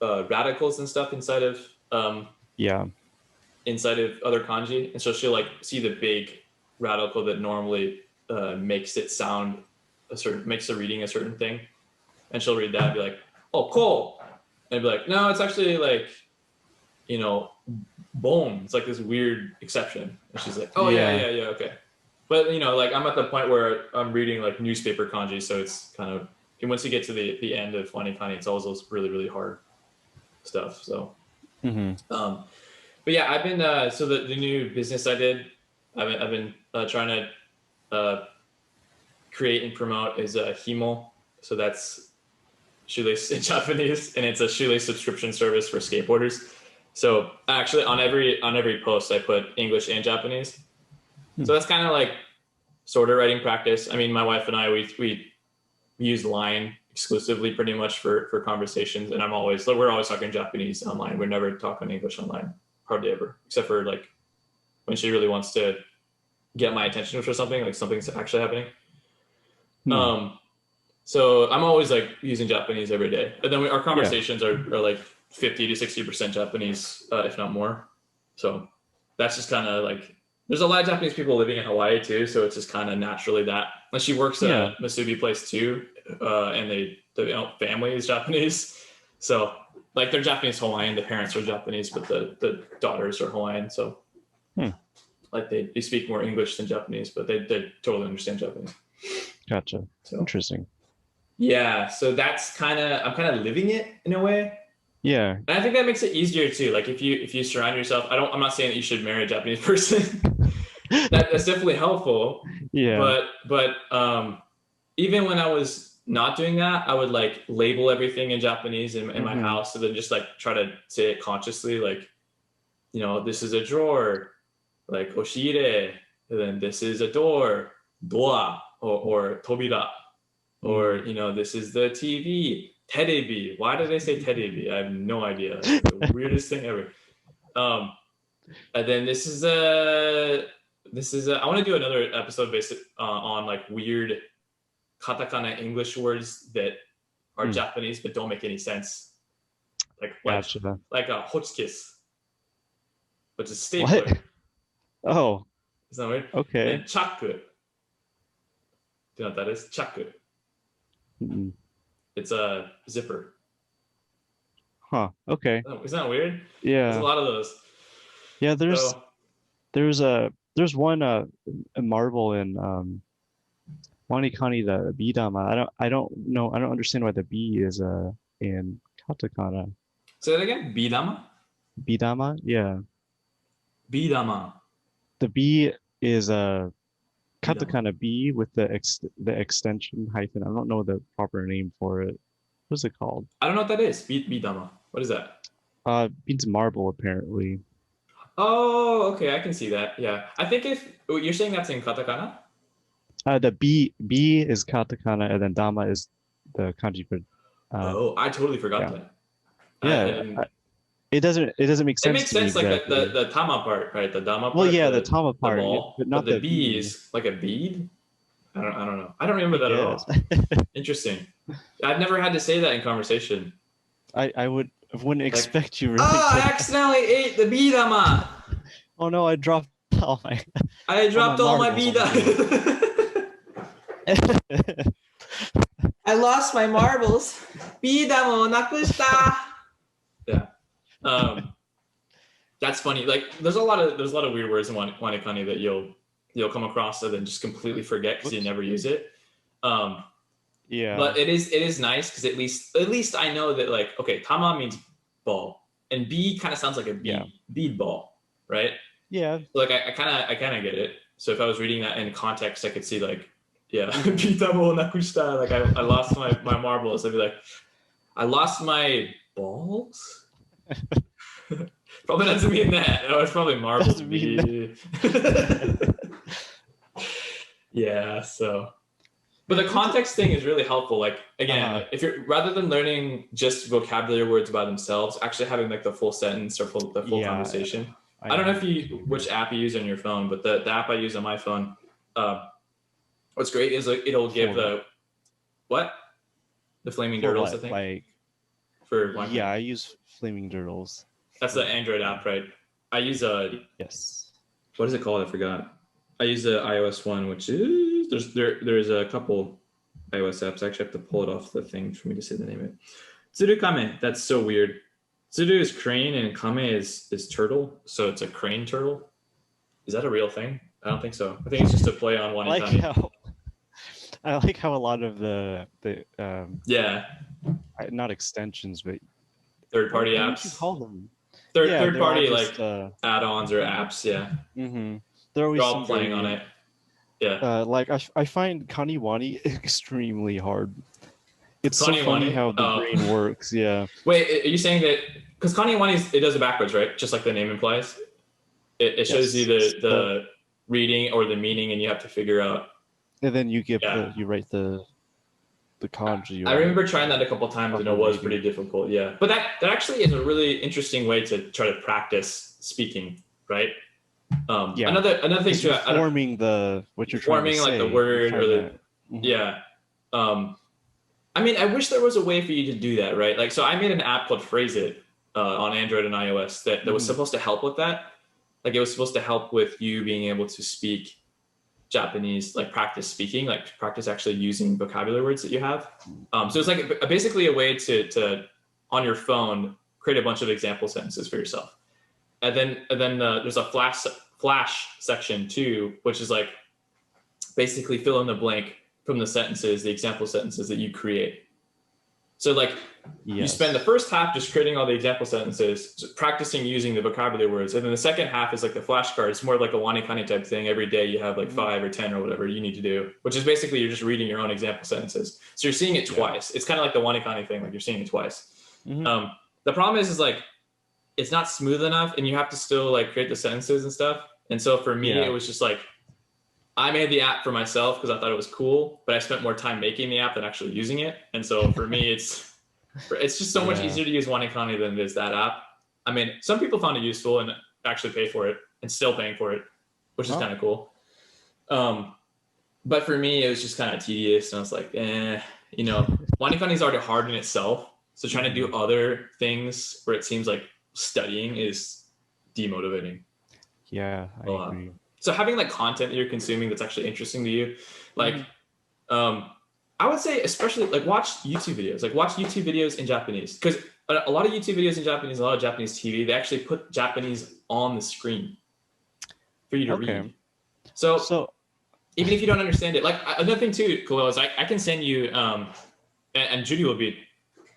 radicals and stuff inside of inside of other kanji, and so she'll like see the big radical that normally makes it sound makes the reading a certain thing, and she'll read that and be like, "Oh, cool," and I'd be like, "No, it's actually like, you know, bone." It's like this weird exception. And she's like, "Oh yeah, okay." But you know, like I'm at the point where I'm reading like newspaper kanji, so it's kind of, once you get to the end of Wanikani, it's always those really, really hard stuff. So but yeah, I've been so the new business I did, I've been trying to create and promote is Himo. So that's shoelace in Japanese, and it's a shoelace subscription service for skateboarders. So actually on every post I put English and Japanese. So that's kind of like sort of writing practice. I mean, my wife and I, we use Line exclusively pretty much for conversations, and we're always talking Japanese online. We're never talking English online, hardly ever, except for like when she really wants to get my attention for something, like something's actually happening. So I'm always like using Japanese every day, and then our conversations are like 50 to 60% Japanese, if not more. So that's just kind of like, there's a lot of Japanese people living in Hawaii too, so it's just kind of naturally that. And she works at a Masubi place too, and the family is Japanese, so like they're Japanese Hawaiian. The parents are Japanese, but the daughters are Hawaiian. So like they speak more English than Japanese, but they totally understand Japanese. Gotcha. So, interesting. Yeah, so that's I'm kind of living it in a way. Yeah, and I think that makes it easier too. Like if you surround yourself, I'm not saying that you should marry a Japanese person. That's definitely helpful. Yeah. But even when I was not doing that, I would like label everything in Japanese in my house, and then just like try to say it consciously, like, you know, this is a drawer, like oshire, and then this is a door, doa, or tobira, or you know, this is the TV. Terebi. Why did they say terebi? I have no idea. It's the weirdest thing ever. And then this is I want to do another episode based on like weird katakana English words that are Japanese but don't make any sense. Like a hotchkiss, which is stapler. What? Oh. Is that weird? Okay. And chaku. Do you know what that is? Chaku. It's a zipper. Huh. Okay. Isn't that weird? Yeah. There's a lot of those. Yeah. There's one a marble in Wanikani the bidama. I don't know. I don't understand why the B is in katakana. Say that again. Bidama. Bidama, yeah. Bidama. The B is Bidama. katakana B with the extension hyphen. I don't know the proper name for it. What's it called? I don't know what that is. Bidama. What is that? Means marble apparently. Oh, okay. I can see that. Yeah. I think if you're saying that's in katakana. The B is katakana and then dama is the kanji for. I totally forgot yeah. that. Yeah. It doesn't make sense. It makes sense, like exactly. the tama part, right? The dama part. Well, yeah, the tama part, the ball, but not the B is like a bead. I don't know. I don't remember that at all. Interesting. I've never had to say that in conversation. I wouldn't expect you. Really I accidentally ate the bidama. Oh no! I dropped all my. I dropped all my bida. I lost my marbles. Bida mo nakushita. Yeah. That's funny. Like, there's a lot of weird words in Wanikani that you'll come across and then just completely forget because you never use it. Yeah. But it is nice because at least I know that, like, okay, tama means ball, and B kind of sounds like a bead ball, right? Yeah. So, like, I kind of get it. So if I was reading that in context, I could see, like, yeah, bida mo nakushita. Like, I lost my marbles. I'd be like, I lost my balls. Probably doesn't mean that. Oh, it's probably marbles. Yeah. So, but the context thing is really helpful. Like, again, if you're rather than learning just vocabulary words by themselves, actually having like the full sentence or the full conversation. I don't know which app you use on your phone, but the app I use on my phone, what's great is like it'll give the flaming turtles. I think. Like, for Wi-Fi. Yeah, I use flaming turtles. That's the Android app, right? I use yes. What is it called? I forgot. I use the iOS one, which is there's a couple iOS apps. I actually have to pull it off the thing for me to say the name of it. Tsuru Kame. That's so weird. Tsuru is crane and Kame is turtle, so it's a crane turtle. Is that a real thing? I don't think so. I think it's just a play on one. I like how a lot of the not extensions, but third-party apps. What do you call them? Third-party like add-ons or apps. Yeah. Mm-hmm. They're all playing on it. Yeah. Like I find Kaniwani extremely hard. It's so funny how the brain works. Yeah. Wait, are you saying that because Kaniwani it does it backwards, right? Just like the name implies. It shows you the reading or the meaning, and you have to figure out. And then you you write the kanji. I remember trying that a couple times, and it was pretty difficult. Yeah, but that actually is a really interesting way to try to practice speaking, right? Another thing too. Forming what you're trying to say. Like the word or the yeah. I mean, I wish there was a way for you to do that, right? Like, so I made an app called Phrase It on Android and iOS that was supposed to help with that. Like, it was supposed to help with you being able to speak Japanese, like practice speaking, like practice actually using vocabulary words that you have. So it's like basically a way to on your phone create a bunch of example sentences for yourself, and then there's a flash section too, which is like basically fill in the blank from the sentences, the example sentences that you create. So like you spend the first half just creating all the example sentences, practicing using the vocabulary words. And then the second half is like the flashcard. It's more like a wanikani type thing. Every day you have like 5 or 10 or whatever you need to do, which is basically you're just reading your own example sentences. So you're seeing it twice. It's kind of like the wanikani thing. Like you're seeing it twice. The problem is like, it's not smooth enough and you have to still like create the sentences and stuff. And so for me, it was just like, I made the app for myself because I thought it was cool, but I spent more time making the app than actually using it. And so for me, it's just so much easier to use Wanikani than it is that app. I mean, some people found it useful and actually pay for it and still paying for it, which is kind of cool. But for me, it was just kind of tedious. And I was like, Wanikani is already hard in itself. So trying to do other things where it seems like studying is demotivating. Yeah, I agree. So having like content that you're consuming that's actually interesting to you, like, I would say especially like watch YouTube videos. Like watch YouTube videos in Japanese because a lot of YouTube videos in Japanese, a lot of Japanese TV, they actually put Japanese on the screen for you to read. So even if you don't understand it. Like another thing too, Khalil, is I can send you, and Judy will be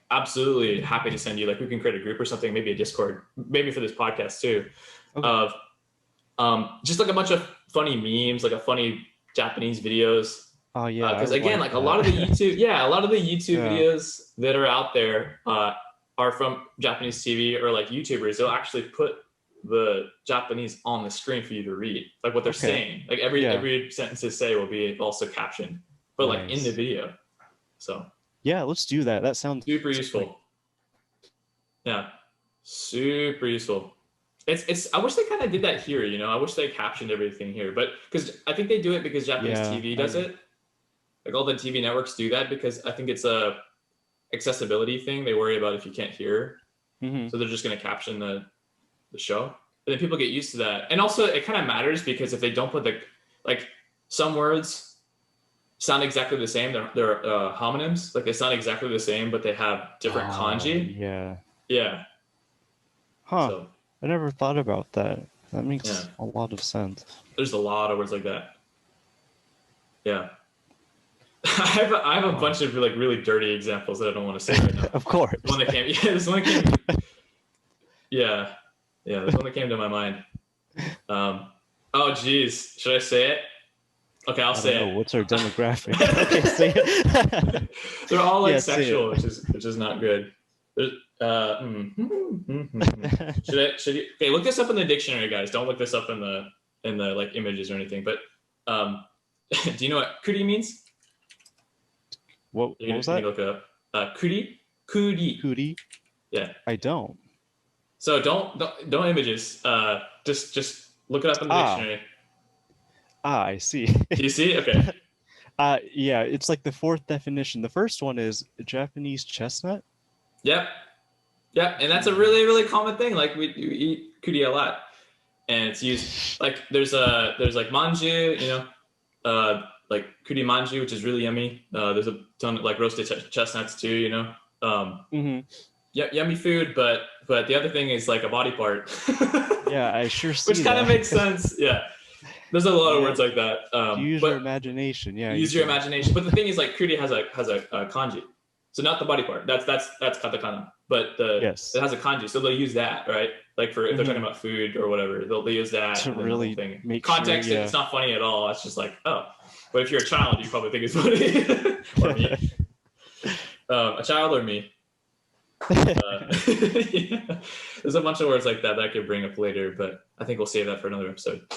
absolutely happy to send you. Like we can create a group or something, maybe a Discord, maybe for this podcast too, of just like a bunch of funny memes, like a funny Japanese videos. Oh yeah, because again, like a lot of the YouTube, videos that are out there are from Japanese TV or like YouTubers. They'll actually put the Japanese on the screen for you to read, like what they're saying. Like every sentence they say will be also captioned, but like in the video. So yeah, let's do that. That sounds super useful. Yeah, super useful. It's. I wish they kind of did that here. You know, I wish they captioned everything here, but because I think they do it because Japanese TV does it. Like all the TV networks do that because I think it's a accessibility thing. They worry about if you can't hear, so they're just going to caption the show. And then people get used to that, and also it kind of matters because if they don't put like some words sound exactly the same, they're homonyms. Like they sound exactly the same, but they have different kanji. Yeah. Huh. So, I never thought about that. That makes a lot of sense. There's a lot of words like that. Yeah. I have a bunch of like really dirty examples that I don't want to say right now. Of course. This one that came. Yeah, this one came. Yeah. This one that came to my mind. Oh geez, should I say it? Okay, I'll say it. What's our demographic? Okay, say it. They're all like sexual, which is not good. Should you? Okay, look this up in the dictionary, guys. Don't look this up in the like images or anything. But do you know what kuri means? What was that? Look it up. Kuri. Yeah. I don't. So don't images. Just look it up in the dictionary. I see. Do you see? Okay. Yeah, it's like the fourth definition. The first one is Japanese chestnut. Yep, and that's a really, really common thing. Like we eat kuri a lot, and it's used like there's like manju, you know, like kuri manju, which is really yummy. There's a ton of like roasted chestnuts too, you know. Yummy food, but the other thing is like a body part. Yeah, I sure see. Which kind of makes sense. Yeah. There's a lot of words like that. Use your imagination. Yeah. Use your imagination. But the thing is, like, kuri has a kanji, so not the body part. That's katakana, but it has a kanji, so they'll use that, right? Like for if they're talking about food or whatever, they'll use that to really make context. Sure, it's not funny at all. It's just like, oh, but if you're a child, you probably think it's funny. Or me, a child or me. There's a bunch of words like that I could bring up later, but I think we'll save that for another episode.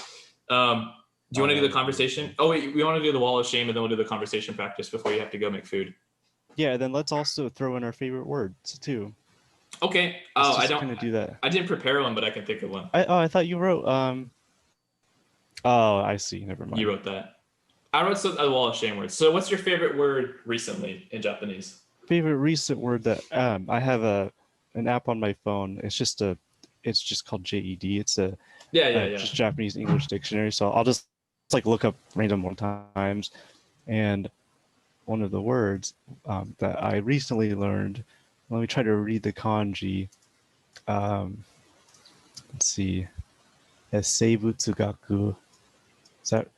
Do you want to do the conversation? Oh wait, we want to do the wall of shame and then we'll do the conversation practice before you have to go make food. Yeah, then let's also throw in our favorite words too. Okay. I don't gonna do that. I didn't prepare one, but I can think of one. I thought you wrote. Oh, I see. Never mind. You wrote that. I wrote a wall of shame words. So, what's your favorite word recently in Japanese? Favorite recent word that I have an app on my phone. It's just called JED. It's a just Japanese English dictionary. So I'll just like look up random one times, and one of the words that I recently learned. Let me try to read the kanji. Let's see. Seibutsugaku. Is that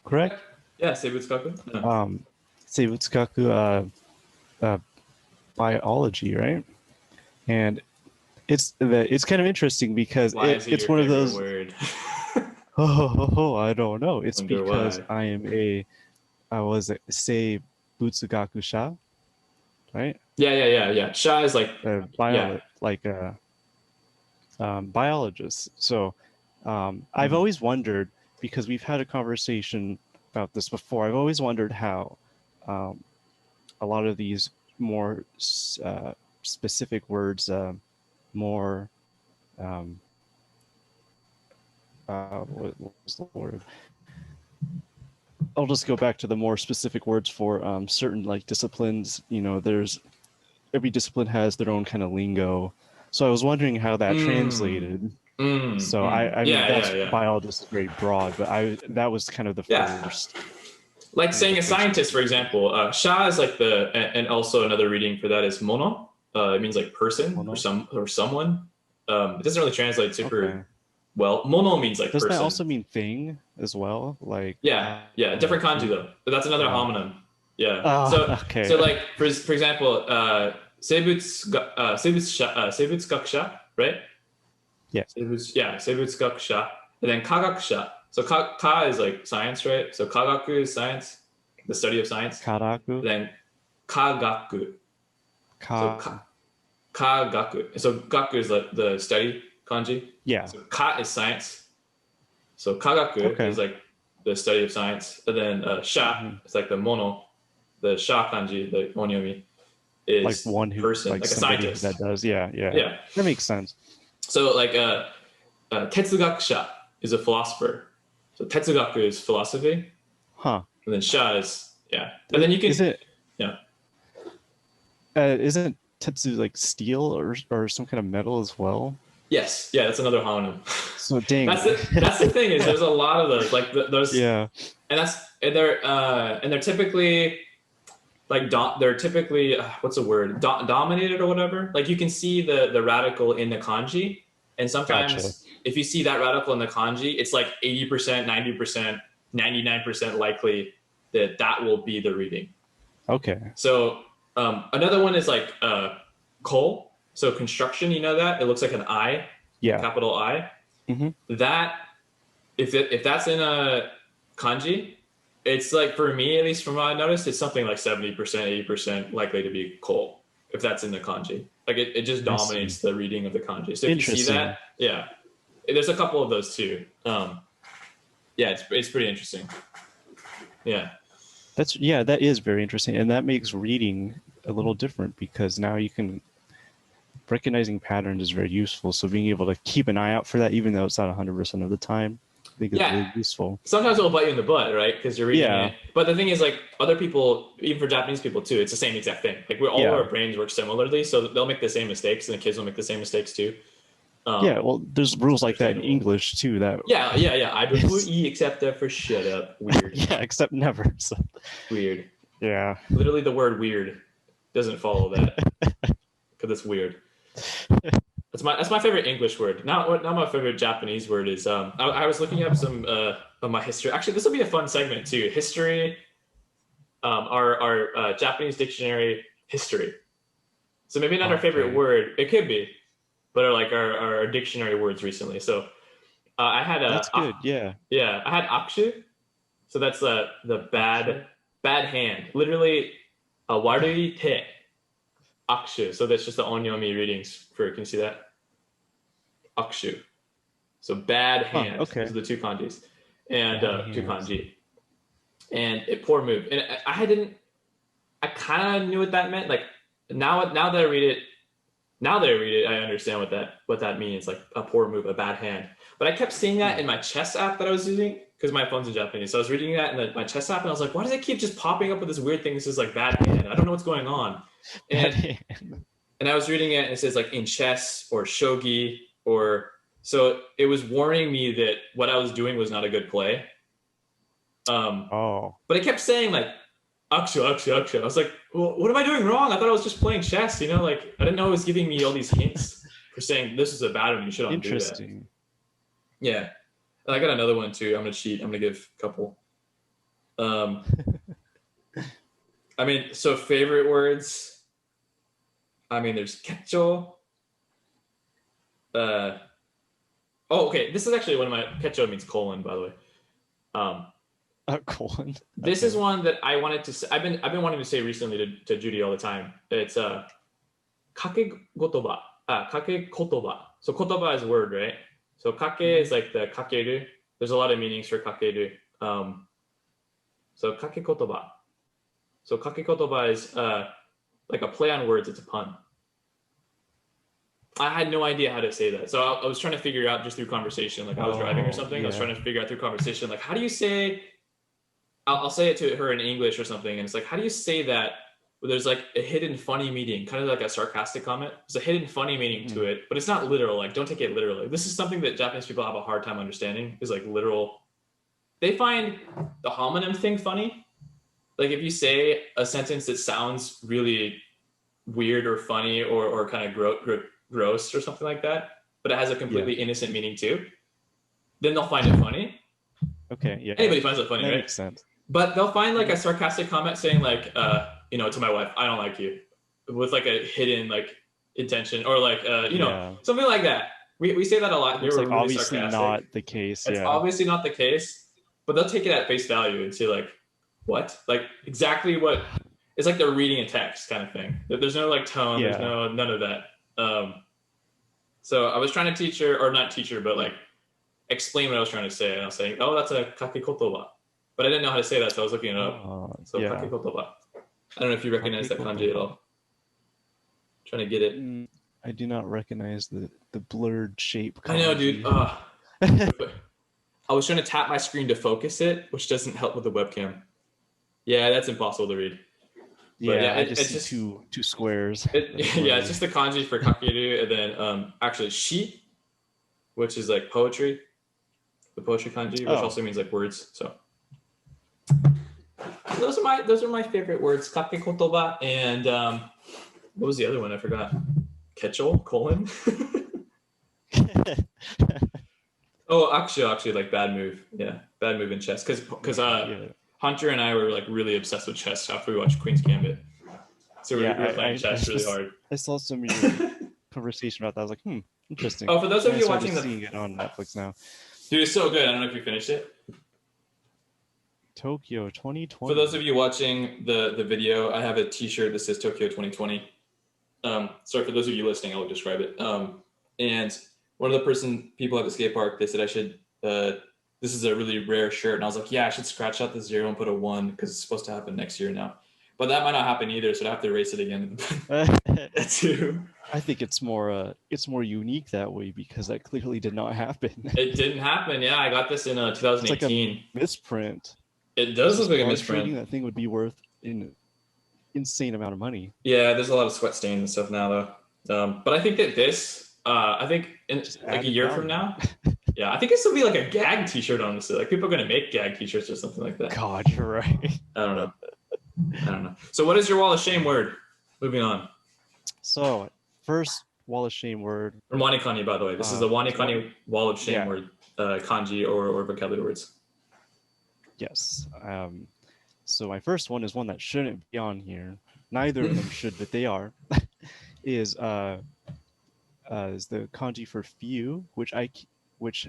correct? Yeah, Seibutsugaku. No. Seibutsugaku. Biology, right? And it's kind of interesting because it's one of those. Word? I don't know. It's because why. I was a Seibutsugaku sha, right? Yeah. Sha is like biologist. So I've always wondered, because we've had a conversation about this before. I've always wondered how a lot of these more specific words, more what was the word? I'll just go back to the more specific words for certain like disciplines. You know, every discipline has their own kind of lingo. So I was wondering how that translated. So I mean, biologist is very broad, but that was kind of the first. Like saying a scientist, for example, sha is like and also another reading for that is mono. It means like person or someone. It doesn't really translate super well, mono means like Does person. that also mean thing as well? Like yeah, different kanji though. But that's another homonym. Yeah. Okay. So like for example, 生物学者, right? Yeah. 生物学者. And then 科学者. So ka is like science, right? So 科学 is science, the study of science. Karaku. And then 科学. So kagaku. So gaku is like the study kanji. Yeah. So ka is science. So kagaku is like the study of science. And then sha is like the mono, the sha kanji, the onyomi is like one who, person, like a scientist. That does, yeah. That makes sense. So like tetsugakusha is a philosopher. So tetsugaku is philosophy. Huh. And then sha is, and then you can, isn't tetsu like steel or some kind of metal as well? Yes, that's another homonym. So dang. That's the thing is there's a lot of those, like those. Yeah. And they're typically like they're typically what's the word, dominated or whatever. Like you can see the radical in the kanji, and sometimes if you see that radical in the kanji, it's like 80%, 90%, 99% likely that will be the reading. Okay. So another one is like coal. So construction, you know that? It looks like an I, capital I. Mm-hmm. That, if that's in a kanji, it's like, for me, at least from what I noticed, it's something like 70%, 80% likely to be coal, if that's in the kanji. Like it just dominates the reading of the kanji. So if you see that, there's a couple of those too. It's pretty interesting. Yeah. That is very interesting. And that makes reading a little different because now you can, recognizing patterns is very useful. So being able to keep an eye out for that, even though it's not 100% of the time, I think it's really useful. Sometimes it'll bite you in the butt, right? Because you're reading it. But the thing is, like, other people, even for Japanese people too, it's the same exact thing. Like, all of our brains work similarly, so they'll make the same mistakes, and the kids will make the same mistakes too. Well, there's rules like that in English too. That I do E except for shut up. Weird. Except never. So. Weird. Yeah. Literally, the word weird doesn't follow that because it's weird. That's my favorite English word. Now my favorite Japanese word is I was looking up some of my history. Actually, this will be a fun segment too. History, our Japanese dictionary history. So maybe not our favorite word. It could be, but our dictionary words recently. So I had that's good. I had akshu. So that's the bad hand. Literally, warui te. Akshu. So that's just the onyomi readings for, can you see that? Akshu. So bad hand. Those are the two kanjis. And two kanji. And poor move. And I kind of knew what that meant. Like now that I read it, I understand what that means. Like a poor move, a bad hand. But I kept seeing that in my chess app that I was using because my phone's in Japanese. So I was reading that in my chess app and I was like, why does it keep just popping up with this weird thing? This is like bad hand. I don't know what's going on. And I was reading it and it says like in chess or shogi so it was warning me that what I was doing was not a good play. But it kept saying like akshu. I was like, well, what am I doing wrong? I thought I was just playing chess, like I didn't know it was giving me all these hints for saying this is a bad one, you shouldn't do that. Interesting. Yeah. And I got another one too. I'm gonna cheat. I'm gonna give a couple. I mean, so favorite words. I mean, there's kecho. Okay. This is actually one of my kecho means colon, by the way. Colon. This is one that I wanted to say. I've been wanting to say recently to Judy all the time. It's kake gotoba. Kake kotoba. So kotoba is word, right? So kake is like the kakeru. There's a lot of meanings for kakeru. So kake kotoba. So kake kotoba is like a play on words. It's a pun. I had no idea how to say that. So I was trying to figure out just through conversation. Like I was driving or something. I was trying to figure out through conversation. Like, how do you say, I'll say it to her in English or something. And it's like, how do you say that where there's like a hidden funny meaning, kind of like a sarcastic comment. There's a hidden funny meaning to it, but it's not literal. Like, don't take it literally. This is something that Japanese people have a hard time understanding, is like literal. They find the homonym thing funny. Like if you say a sentence that sounds really weird or funny or kind of gross or something like that, but it has a completely innocent meaning too. then they'll find it funny. Okay, yeah. Anybody finds it funny, that right? Makes sense. But they'll find like a sarcastic comment saying like, to my wife, I don't like you, with like a hidden like intention, or like, something like that. We say that a lot here. It's We're like really obviously sarcastic. not the case. It's obviously not the case, but they'll take it at face value and say like, what? Like exactly what? It's like they're reading a text kind of thing. There's no like tone. Yeah. There's none of that. So I was trying to teach her, or not teach her, but like explain what I was trying to say. And I was saying, oh, that's a kakekotoba. But I didn't know how to say that, so I was looking it up. Kakekotoba. I don't know if you recognize that kanji at all. Trying to get it. I do not recognize the blurred shape kanji. I know, dude. I was trying to tap my screen to focus it, which doesn't help with the webcam. Yeah, that's impossible to read. Yeah, I just see two squares. It's just the kanji for kakeru, and then actually shi, which is like poetry, the poetry kanji, which also means like words. So those are my favorite words: kakekotoba, and what was the other one? I forgot. Ketchel, colon. Oh, actually, like bad move. Yeah, bad move in chess. Because Hunter and I were like really obsessed with chess after we watched Queen's Gambit. So we were playing chess really hard. I saw some of your conversation about that. I was like, interesting. Oh, for those of you watching seeing it on Netflix now. Dude, it's so good. I don't know if you finished it. Tokyo 2020. For those of you watching the video, I have a T-shirt that says Tokyo 2020. Sorry, for those of you listening, I will describe it. And one of the people at the skate park, they said I should. This is a really rare shirt, and I was like, yeah, I should scratch out the 0 and put a 1 because it's supposed to happen next year now. But that might not happen either, so I have to erase it again. Too. I think it's more unique that way because that clearly did not happen. It didn't happen. Yeah, I got this in 2018. It's like a misprint. It does look like a misprint. That thing would be worth an insane amount of money. Yeah, there's a lot of sweat stains and stuff now, though. But I think that this, I think in like a year from now, yeah, I think this will be like a gag T-shirt. Honestly, like people are gonna make gag T-shirts or something like that. God, you're right. I don't know. So, what is your wall of shame word? Moving on. So, first wall of shame word. From Wanikani, by the way. This is the Wanikani wall of shame word, kanji or vocabulary words. Yes. So my first one is one that shouldn't be on here. Neither of them should, but they are. is the kanji for few, which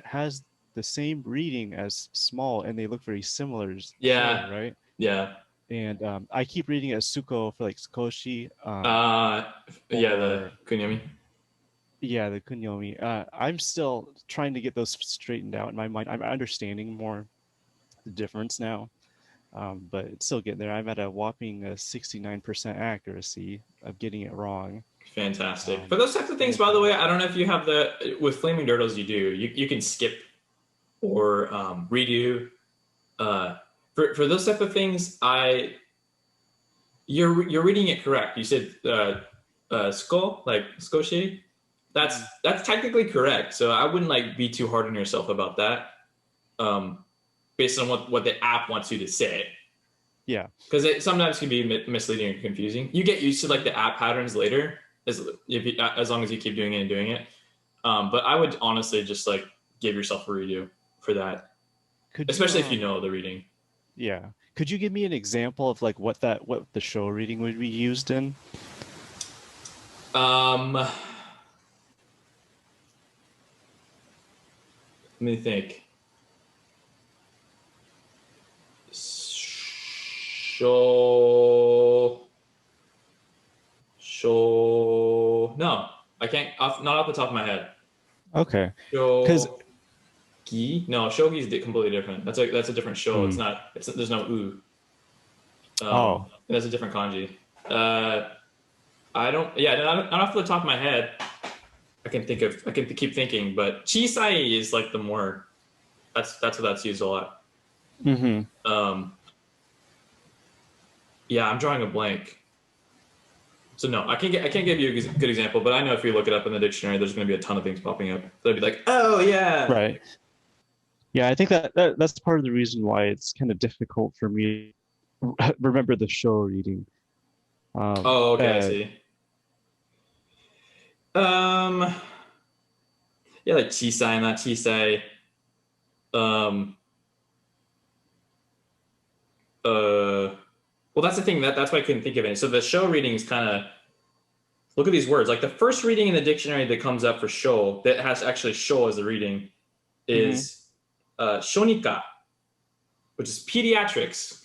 has the same reading as small, and they look very similar. Yeah. Right. Yeah. And I keep reading it as suko for like skoshi. The kunyomi. Yeah, the kunyomi. I'm still trying to get those straightened out in my mind. I'm understanding more the difference now, but it's still getting there. I'm at a whopping 69% accuracy of getting it wrong. Fantastic. For those types of things, by the way, I don't know if you have with Flaming Turtles, you do. You can skip or redo. For those type of things, you're reading it correct. You said skull, like skoshi. That's technically correct. So I wouldn't like be too hard on yourself about that. Based on what the app wants you to say. Yeah. Because it sometimes can be misleading or confusing. You get used to like the app patterns later, as long as you keep doing it and doing it. But I would honestly just like give yourself a redo for that. Especially if you know the reading. Yeah. Could you give me an example of like what the show reading would be used in? Let me think. No, I can't. Not off the top of my head. Okay. Shogi? No, shogi is completely different. That's a different show. It's not. There's no u. That's a different kanji. I don't. Yeah, not off the top of my head. I can keep thinking, but chisai is like the more. That's what that's used a lot. Mm-hmm. Yeah, I'm drawing a blank. So no, I can't give you a good example, but I know if you look it up in the dictionary, there's going to be a ton of things popping up. They'll be like, oh yeah, right. Yeah, I think that's part of the reason why it's kind of difficult for me to remember the show reading. Okay, I see. Yeah, like chisai, not chisai. Well, that's the thing. That's why I couldn't think of it. So the show reading is kind of, look at these words. Like the first reading in the dictionary that comes up for show that has actually show as the reading is shonika, which is pediatrics.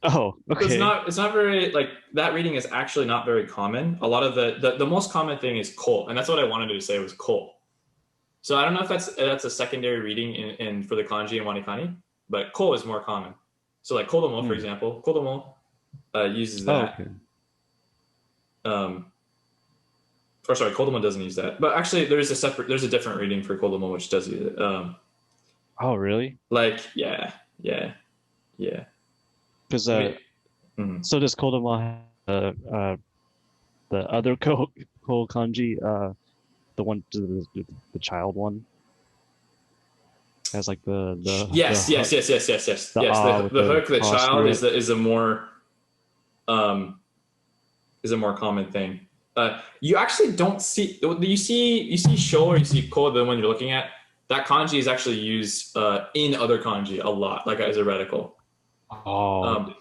Oh, okay. So it's not very, like, that reading is actually not very common. A lot of the most common thing is ko, and that's what I wanted to say was ko. So I don't know if that's a secondary reading in for the kanji and wanikani, but ko is more common. So like kodomo, for example, kodomo uses that. Oh, okay. Or sorry, kodomo doesn't use that. But actually, there's a different reading for kodomo which does use it. Oh, really? Like, yeah. Because so does Kodomo the other ko kanji, the one the child one has like the yes. The hook, the child is a more common thing. You actually don't see, you see show or you see ko, the one you're looking at, that kanji is actually used in other kanji a lot, like as a radical. Oh.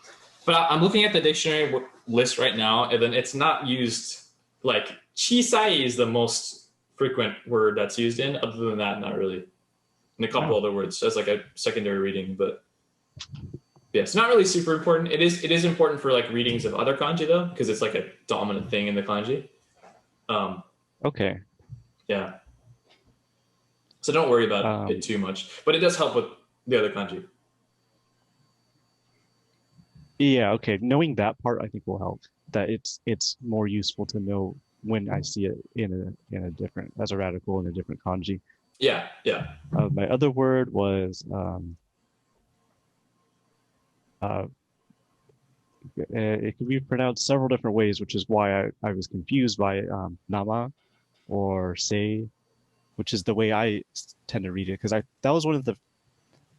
But I'm looking at the dictionary list right now, and then it's not used, like chisai is the most frequent word that's used in. Other than that, not really. And a couple other words as like a secondary reading, but yeah, it's not really super important. It is important for like readings of other kanji though, because it's like a dominant thing in the kanji. Okay. Yeah. So don't worry about it too much, but it does help with the other kanji. Yeah, okay. Knowing that part I think will help. That it's more useful to know when I see it in a different, as a radical in a different kanji. Yeah. My other word was it can be pronounced several different ways, which is why I was confused by nama or sei, which is the way I tend to read it, because that was one of the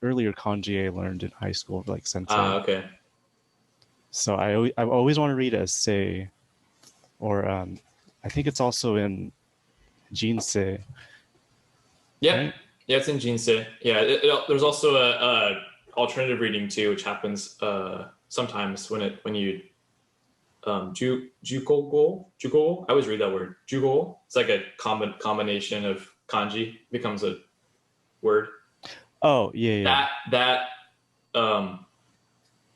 earlier kanji I learned in high school, like sensei. Okay. So I always want to read it as sei, or I think it's also in jinsei. Yep. Right? Yeah, it's in jinsei. Yeah, there's also a alternative reading too, which happens sometimes when you jukogo. I always read that word. Jugo. It's like a combination of kanji becomes a word. Oh, yeah. That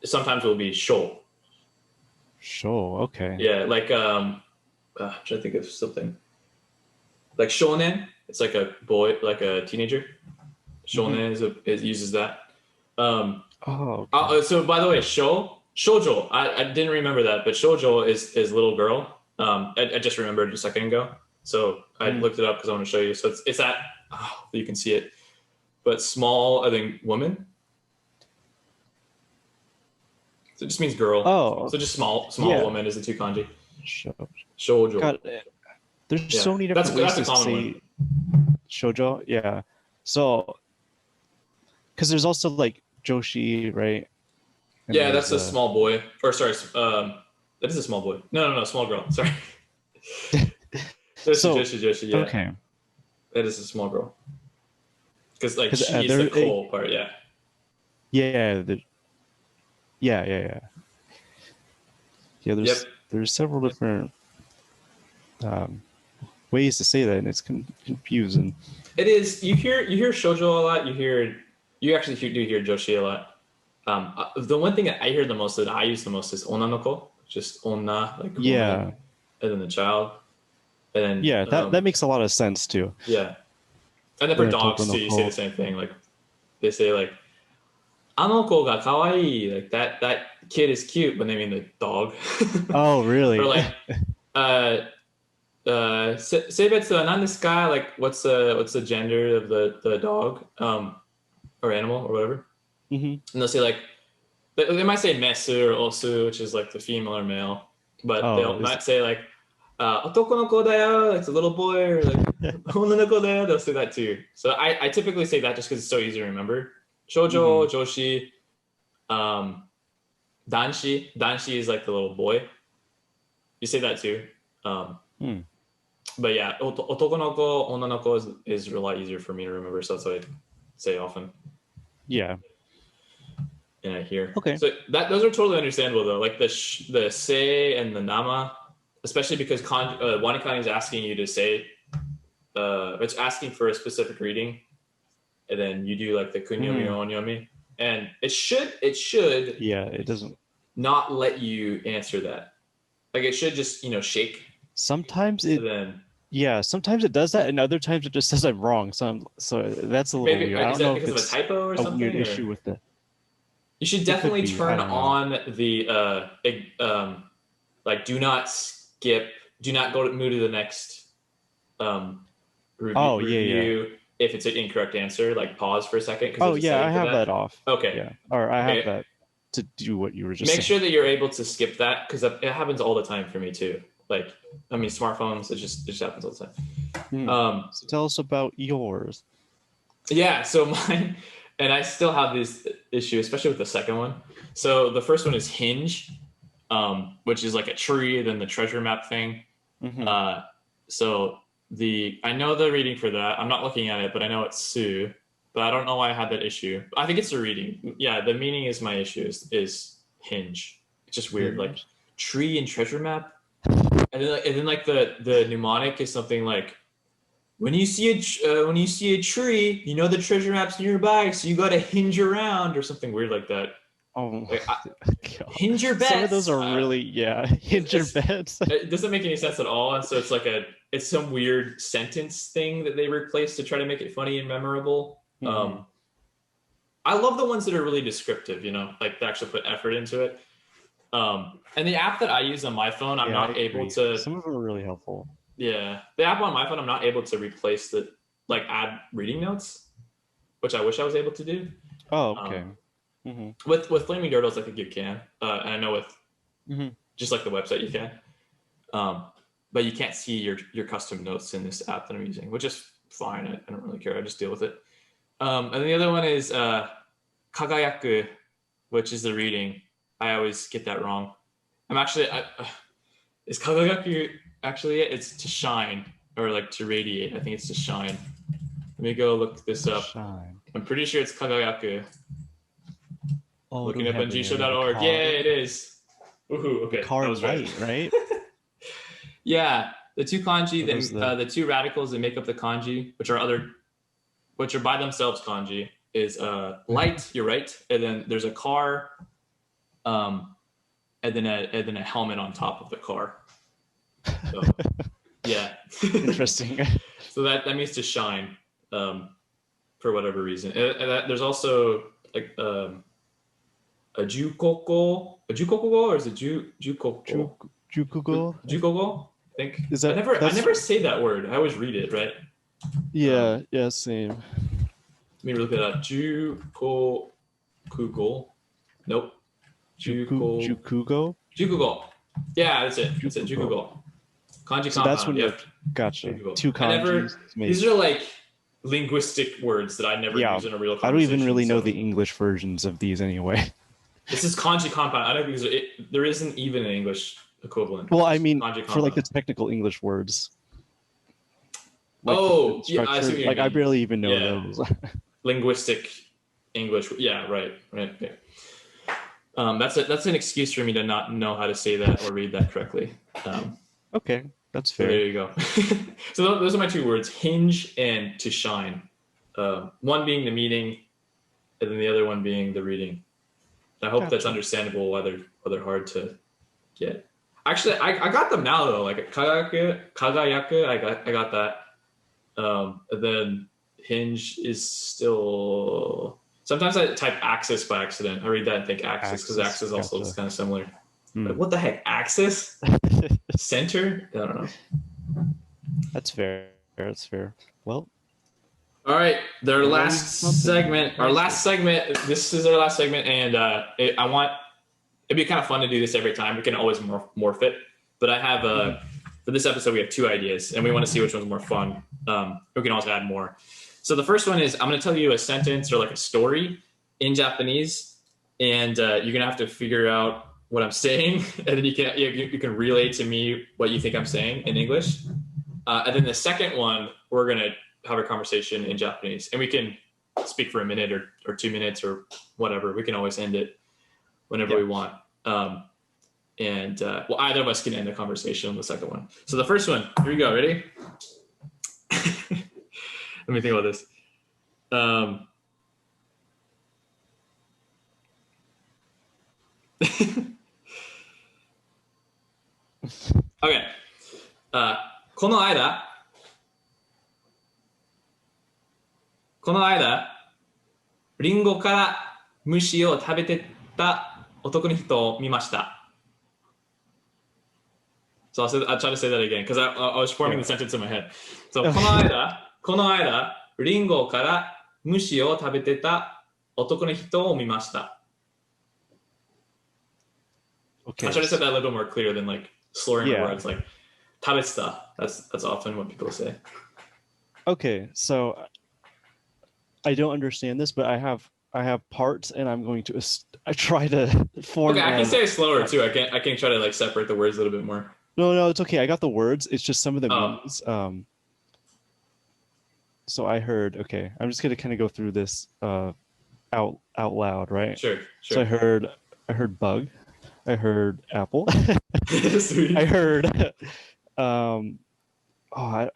sometimes will be sho. Sure, okay. Yeah, like I'm trying to think of something. Like shonen, it's like a boy, like a teenager. Shonen uses that. Okay. So by the way, shoujo. I didn't remember that, but shoujo is little girl. I just remembered a second ago, so I looked it up because I want to show you. So it's that, you can see it, but small, I think, woman. So it just means girl. Oh. So just small woman is the two kanji. Shoujo. God, there's so many different ways to say shoujo. Yeah. So, because there's also like joshi, right? And yeah, that's a small boy. Or sorry, that is a small boy. No, small girl. Sorry. Joshi. Yeah. Okay. That is a small girl. Because like she is the coal part. Yeah. Yeah. Yeah. There's several different ways to say that, and it's confusing. It is. You hear shoujo a lot. You actually do hear joshi a lot. The one thing that I hear the most, that I use the most, is onanoko, just onna, like woman, and then the child, and then that makes a lot of sense too. Yeah, and then for dogs too, you say the same thing. Like they say like, anoko ga kawaii, like that kid is cute, but they mean the dog. Oh, really? Or like, seibetsu wa nan desu ka? Like what's the gender of the dog, or animal or whatever. And they'll say like, they might say mesu or osu, which is like the female or male, but they'll might say like, otoko no ko da yo, like it's a little boy, or like onna no ko da yo. They'll say that too. So I typically say that just because it's so easy to remember. Shoujo, joshi, danshi is like the little boy. You say that too. But yeah, otoko no ko, onna no ko is a lot easier for me to remember, so that's what I say often. Yeah. And I hear. Okay. So those are totally understandable though. Like the say and the nama, especially because Wanikani is asking you to say, it's asking for a specific reading, and then you do like the kunyomi or onyomi, and it should. Yeah, it doesn't not let you answer that. Like it should just shake. Sometimes it. Sometimes it does that, and other times it just says I'm wrong. So that's a little weird. I don't know if it's because of a typo or something. Weird issue with the. You should definitely turn on the like do not skip, do not move to the next review if it's an incorrect answer. Like pause for a second. Oh yeah, I have that off. Okay. Yeah, or I have that to do what you were just saying. Make sure that you're able to skip that because it happens all the time for me too. Like, I mean, smartphones, it just happens all the time. So tell us about yours. Yeah, so mine, and I still have this issue, especially with the second one. So the first one is hinge, which is like a tree, then the treasure map thing. So I know the reading for that. I'm not looking at it, but I know it's Su. But I don't know why I had that issue. I think it's the reading. Yeah, the meaning is my issue is hinge. It's just weird, like tree and treasure map. And then like the mnemonic is something like, when you see a tree, you know the treasure map's nearby, so you got to hinge around or something weird like that. Oh, like, hinge your bets. Some of those are really hinge your bets. It doesn't make any sense at all, and so it's some weird sentence thing that they replaced to try to make it funny and memorable. I love the ones that are really descriptive, like they actually put effort into it. And the app that I use on my phone, I'm not able to. Some of them are really helpful. Yeah, the app on my phone, I'm not able to replace add reading notes, which I wish I was able to do. Oh, okay. With Flaming Turtles, I think you can, and I know with just like the website you can, but you can't see your custom notes in this app that I'm using, which is fine. I don't really care. I just deal with it. And then the other one is kagayaku, which is the reading. I always get that wrong. Is kagayaku actually it? It's to shine or like to radiate. I think it's to shine. Let me go look this up. Shine. I'm pretty sure it's kagayaku. Looking up on gshow.org. Yeah, it is. Woohoo! Okay, that was right? Yeah, the two kanji, the two radicals that make up the kanji, which are by themselves kanji, is light. You're right, and then there's a car, and then a helmet on top of the car. So, yeah, interesting. So that means to shine, for whatever reason. And there's also like a jukoko, or is it jukoko? Jukogo, I think. I never say that word. I always read it, right? Yeah, same. Let me look it up. Jukokugo. Nope. Jukugo? Jukugo. Yeah, that's it. That's it. Jukugo. Kanji compound. That's when gotcha. Jukugo. Two kanjis. These are like linguistic words that I never use in a real conversation. I don't even really know the English versions of these anyway. This is kanji compound. I don't think there isn't even an English equivalent. Well, I mean, for like the technical English words. Like I see. Like I barely even know those. Linguistic English. Yeah, right. That's an excuse for me to not know how to say that or read that correctly. Okay, that's fair. So there you go. So those are my two words: hinge and to shine. One being the meaning, and then the other one being the reading. I hope that's understandable. Why they're hard to get. Actually, I got them now though. Like kagayaku, I got that. And then hinge is still. Sometimes I type axis by accident. I read that and think axis because axis also looks kind of similar. Like, what the heck, axis? Center? I don't know. That's fair. Well. All right, our last segment. This is our last segment, and it'd be kind of fun to do this every time. We can always morph it, but I have for this episode we have two ideas, and we want to see which one's more fun. We can also add more. So the first one is I'm going to tell you a sentence or like a story in Japanese, and you're gonna have to figure out what I'm saying, and then you can relay to me what you think I'm saying in English. And then the second one, we're gonna have a conversation in Japanese, and we can speak for a minute or 2 minutes or whatever. We can always end it whenever we want. Well, either of us can end the conversation on the second one. So the first one, here we go. Ready? Let me think about this. Okay. この間、リンゴから虫を食べてた男の人を見ました。So I'll try to say that again because I was forming the sentence in my head. So この間、リンゴから虫を食べてた男の人を見ました。Okay. I try to say that a little bit more clear than like slurring the words. Like 食べてた. That's often what people say. Okay, so I don't understand this, but I have parts, and I'm going to I try to form. Okay, I can say it slower too. I can try to like separate the words a little bit more. No, it's okay. I got the words. It's just some of the meanings. So I heard. Okay, I'm just gonna kind of go through this out loud, right? Sure. So I heard bug. I heard apple. Sweet. I heard. I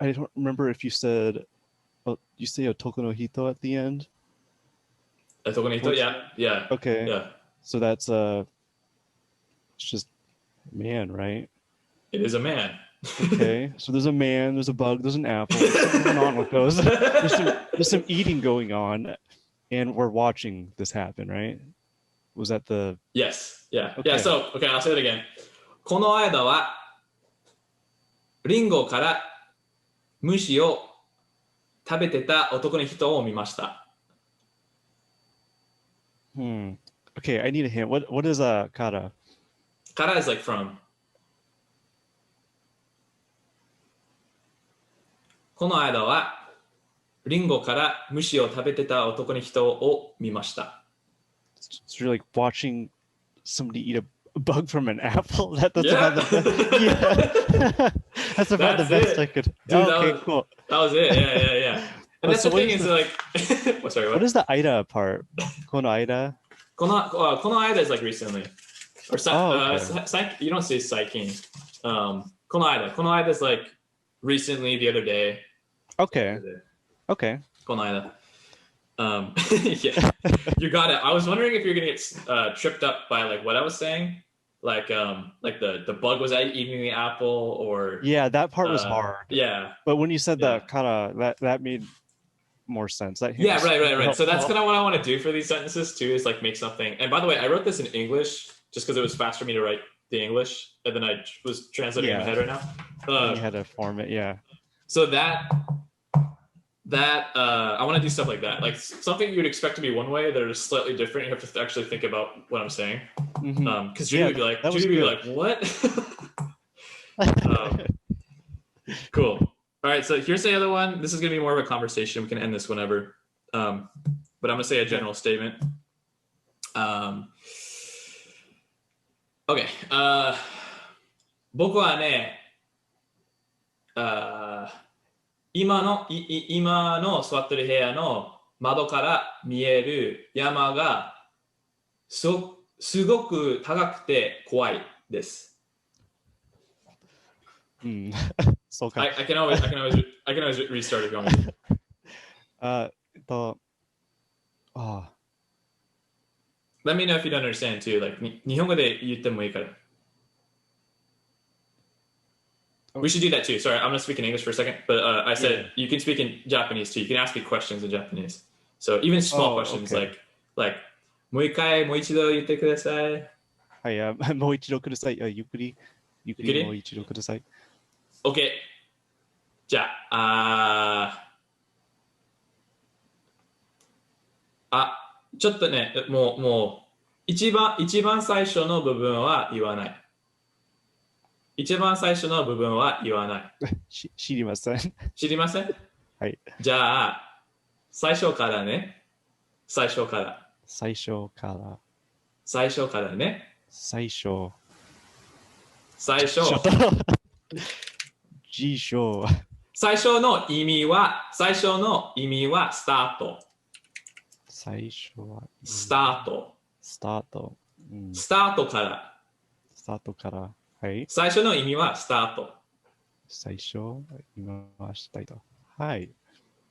don't remember if you said. You say otoko no hito at the end. Otoko no hito, yeah. Okay. Yeah. So that's it's just man, right? It is a man. Okay. So there's a man, there's a bug, there's an apple. What's going on with those? There's some eating going on, and we're watching this happen, right? Was that the? Yes. Yeah. Okay. Yeah. So okay, I'll say it again. この間はリンゴから虫を食べてた男の人を見ました。Okay, I need a hint. What is kara? Kara is like from. この間はリンゴから虫を食べてた男の人を見ました。So you're like watching somebody eat a bug from an apple? That's about the That's about the best I could. Dude, okay, cool. That was it. Yeah. And that's the thing is like, sorry, what? What is the Ida part? Kono Ida? Kono Ida is like recently. Or you don't say saikin. Kono Ida is like recently, the other day. Okay. Kono Ida. Yeah, you got it. I was wondering if you're gonna get tripped up by like what I was saying. Like the bug was eating the apple, or that part was hard. Yeah, but when you said that that made more sense. Right. So that's kind of what I want to do for these sentences too, is like make something. And by the way, I wrote this in English just because it was fast for me to write the English, and then I was translating in my head right now. You had to form it, So that I want to do stuff like that, like something you'd expect to be one way that is slightly different. You have to actually think about what I'm saying, because Judy would be like, what? Cool. All right, so here's the other one. This is gonna be more of a conversation. We can end this whenever, but I'm gonna say a general statement. Okay. 僕はね、今の座ってる部屋の窓から見える山がすごく高くて怖いです。そうか。I can always restart if you want me to. Let me know if you don't understand too. Like 日本語で言ってもいいから。We should do that too. Sorry, I'm going to speak in English for a second. But I said you can speak in Japanese too. You can ask me questions in Japanese. So even small questions like もう一度言ってください。はい、もう一度ください。ゆっくりもう一度ください。OK。じゃあ、ちょっとね、もう一番最初の部分は言わない。一番最初の部分は言わない。知りません。知りません？はい。じゃあ、最初からね。最初からね。最初。G 章。最初の意味はスタート。最初は。スタート。スタート。スタートから。スタートから。はい。最初の意味はスタート。最初、今はしたいと。はい。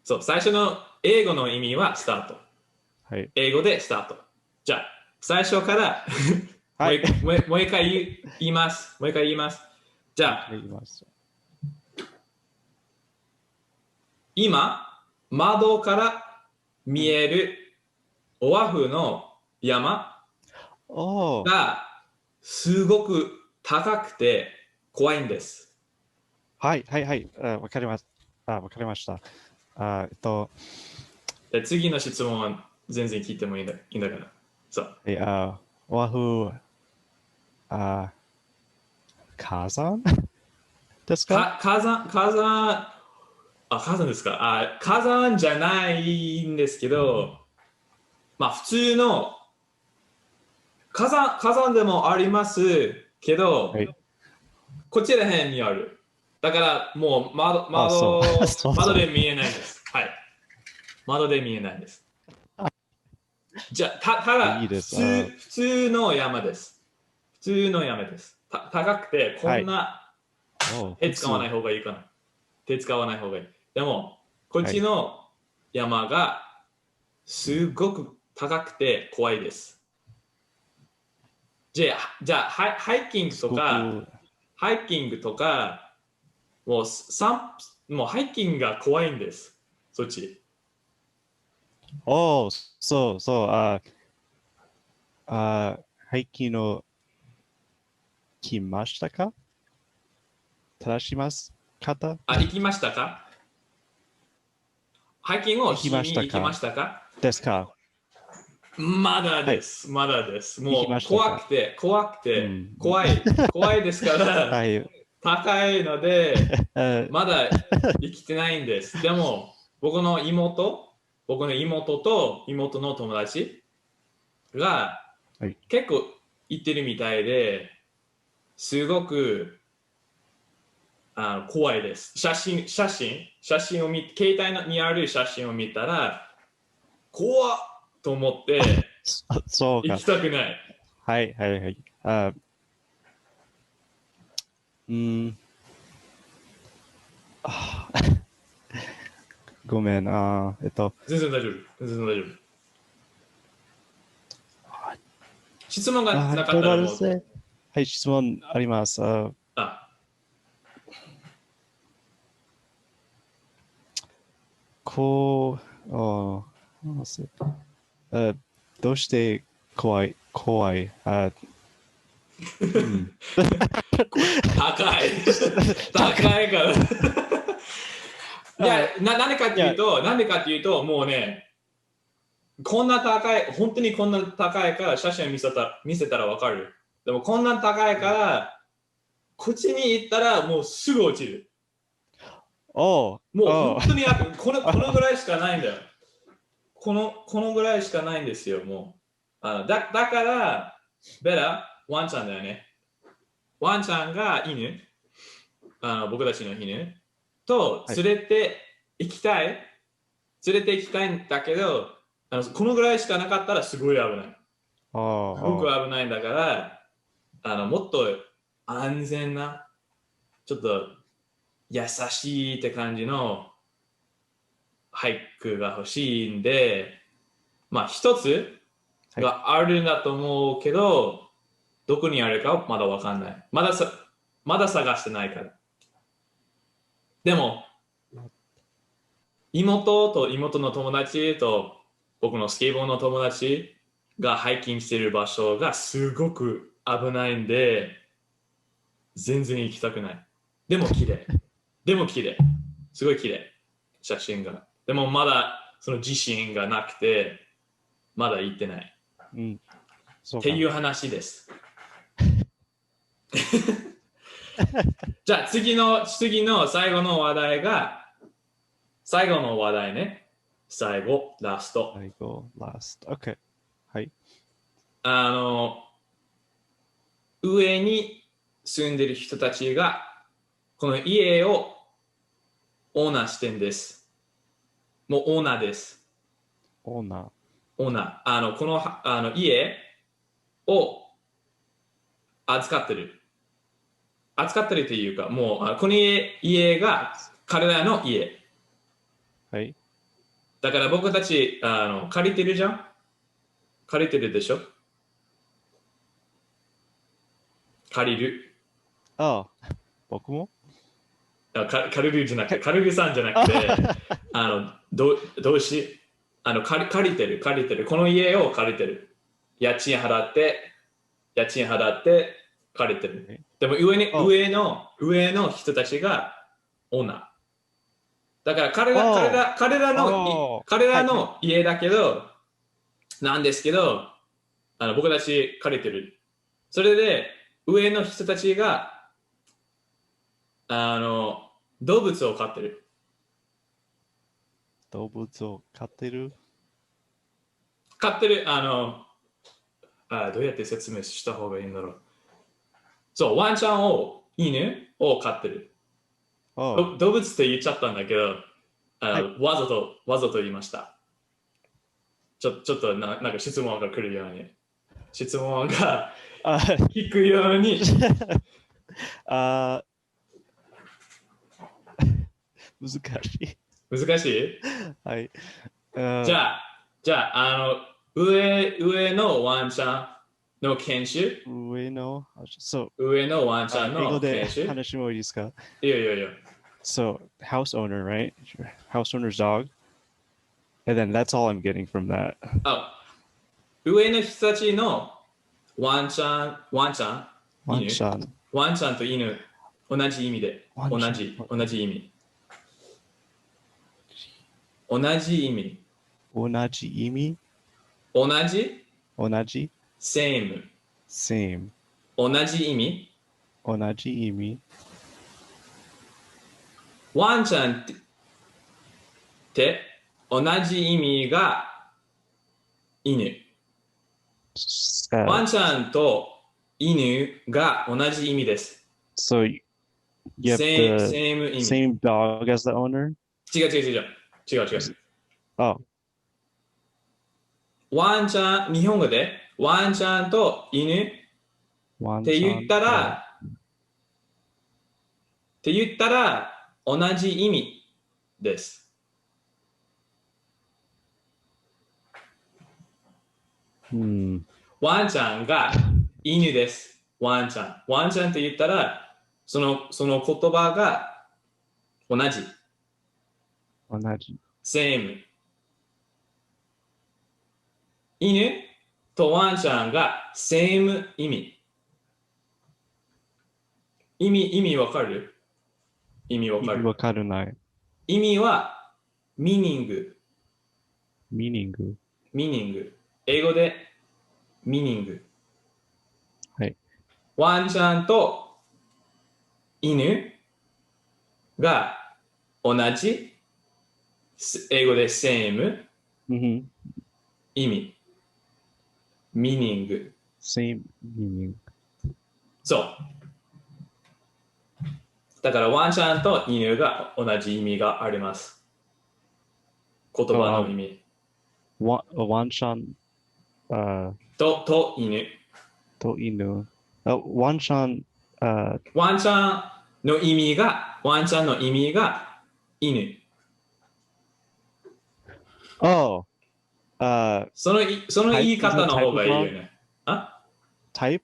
そう、最初の英語の意味はスタート。はい。英語でスタート。じゃあ、最初からはい、もう一回言います。もう一回言います。じゃあ、今、窓から見えるオアフの山がすごく高くて怖いんです。はい、はい、はい。わかりました。わかりました。次の質問は全然聞いてもいいんだから。そう。オアフ、火山ですか？火山ですか？火山じゃないんですけど、まあ普通の火山でもありますけど、はい、こちら辺にある。だからもう窓で見えないです。はい。窓で見えないです。じゃあ、ただ普通の山です。普通の山です。高くて、こんな、手使わない方がいいかな。手使わない方がいい。でも、こっちの山がすごく高くて怖いです。じゃあハイキングとか、もうハイキングが怖いんです。そっち。そう、ハイキングの来ましたか？正します方？行きましたか？ハイキングをしに行きましたか？ですか？まだです。まだです。もう怖くて、怖いですから、高いので、まだ生きてないんです。でも、僕の妹と妹の友達が結構行ってるみたいで、すごく怖いです。写真を携帯にある写真を見たら、怖っと思って行きたくない。はい。ごめん。全然大丈夫。質問がなかったらもう。はい、質問あります。どうして怖い高いからいや、なんでかっていうと、もうね、本当にこんな高いから写真見せたらわかる。でもこんな高いから、こっちに行ったらもうすぐ落ちる。もう本当にこのぐらいしかないんだよ。このぐらいしかないんですよ、もう。だから、ワンちゃんだよね。ワンちゃんが犬、僕たちの犬と連れて行きたいんだけど、このぐらいしかなかったらすごい危ない。すごく危ないんだから、もっと安全な、ちょっと優しいって感じのハイクが欲しいんで、まあ一つがあるんだと思うけど、どこにあるかまだわかんない。まだ探してないから。でも、妹の友達と僕のスケボーの友達がハイキングしてる場所がすごく危ないんで、全然行きたくない。でも綺麗。すごい綺麗。写真が。でもまだその自信がなくて、まだ行ってない。っていう話です。じゃあ次の最後の話題ね。ラスト。OK。はい。上に住んでる人たちが、この家をオーナーしてんです。もうオーナーです。オーナー。オーナー。この、家を預かってる。扱ってるっていうか、もう、この家が彼らの家。はい。だから僕たち、借りてるじゃん借りてるでしょ借りる。ああ、僕も借りるじゃなくて、借りるさんじゃなくて、動詞、借りてる。この家を借りてる。家賃払って、借りてる。でも上の人たちがオーナー。だから彼らの家だけど、なんですけど、僕たち借りてる。それで、上の人たちが、動物を飼ってる。動物を飼ってる飼ってる、どうやって説明した方がいいんだろう。そう、ワンちゃん犬を飼ってる。動物って言っちゃったんだけど、わざと言いました。ちょっとなんか質問が来るように。質問が聞くように。難しい。難しいはい。じゃあ、上のワンちゃんの犬種上のワンちゃんの犬種英語で話もいいですかいやいやいや。So, house owner, right? House owner's dog. And then that's all I'm getting from that. 上の人たちのワンちゃんと犬、同じ意味で。同じ意味。同じ意味。同じ意味同じ same. 同じ意味同じ意味ワンちゃんって同じ意味が犬。ワンちゃんと犬が同じ意味です。So you have the same dog as the owner? 違う。Oh. ワンちゃん、日本語でワンちゃんと犬って言ったら同じ意味です。ワンちゃんが犬です。ワンちゃんって言ったらその言葉が同じ。same。犬とワンちゃんが same 意味。意味わかる意味わかるない。意味は meaning。英語で meaning。はい。ワンちゃんと犬が同じ。英語で same。意味。meaning。same meaning。そう。だからワンちゃんと犬が同じ意味があります。言葉の意味。ワンちゃんと犬。ワンちゃんワンちゃんの意味が犬。その言い方の方がいいよね。type?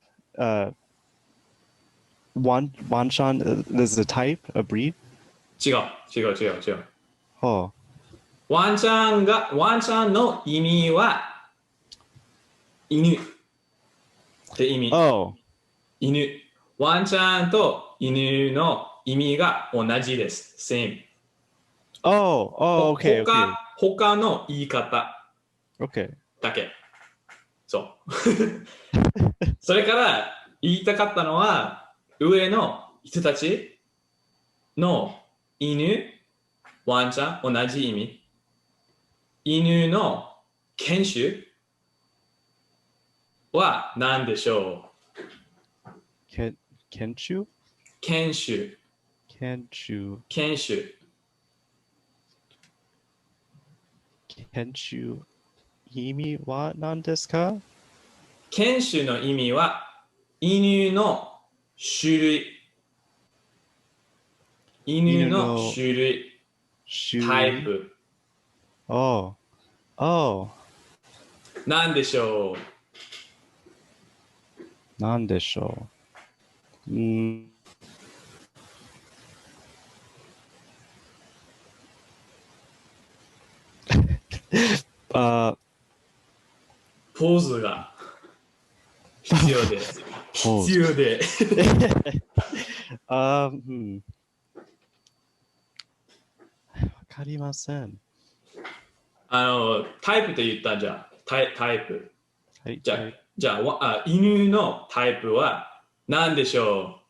Wanchan is a type, a breed? 違う。ワンちゃんの意味は犬って意味。犬。ワンちゃんと犬の意味が同じです。same。okay. 他の言い方。Okay. だけ。そう。それから言いたかったのは、上の人たちの犬、ワンちゃん、同じ意味。犬の犬種は何でしょう犬種意味は何ですか？犬種の意味は犬の種類。犬の種類。タイプ。Oh. Oh. なんでしょう。なんでしょう。ポーズが必要です。必要で。わかりません。タイプと言ったじゃん。タイプ。はい、じゃあ犬のタイプは何でしょ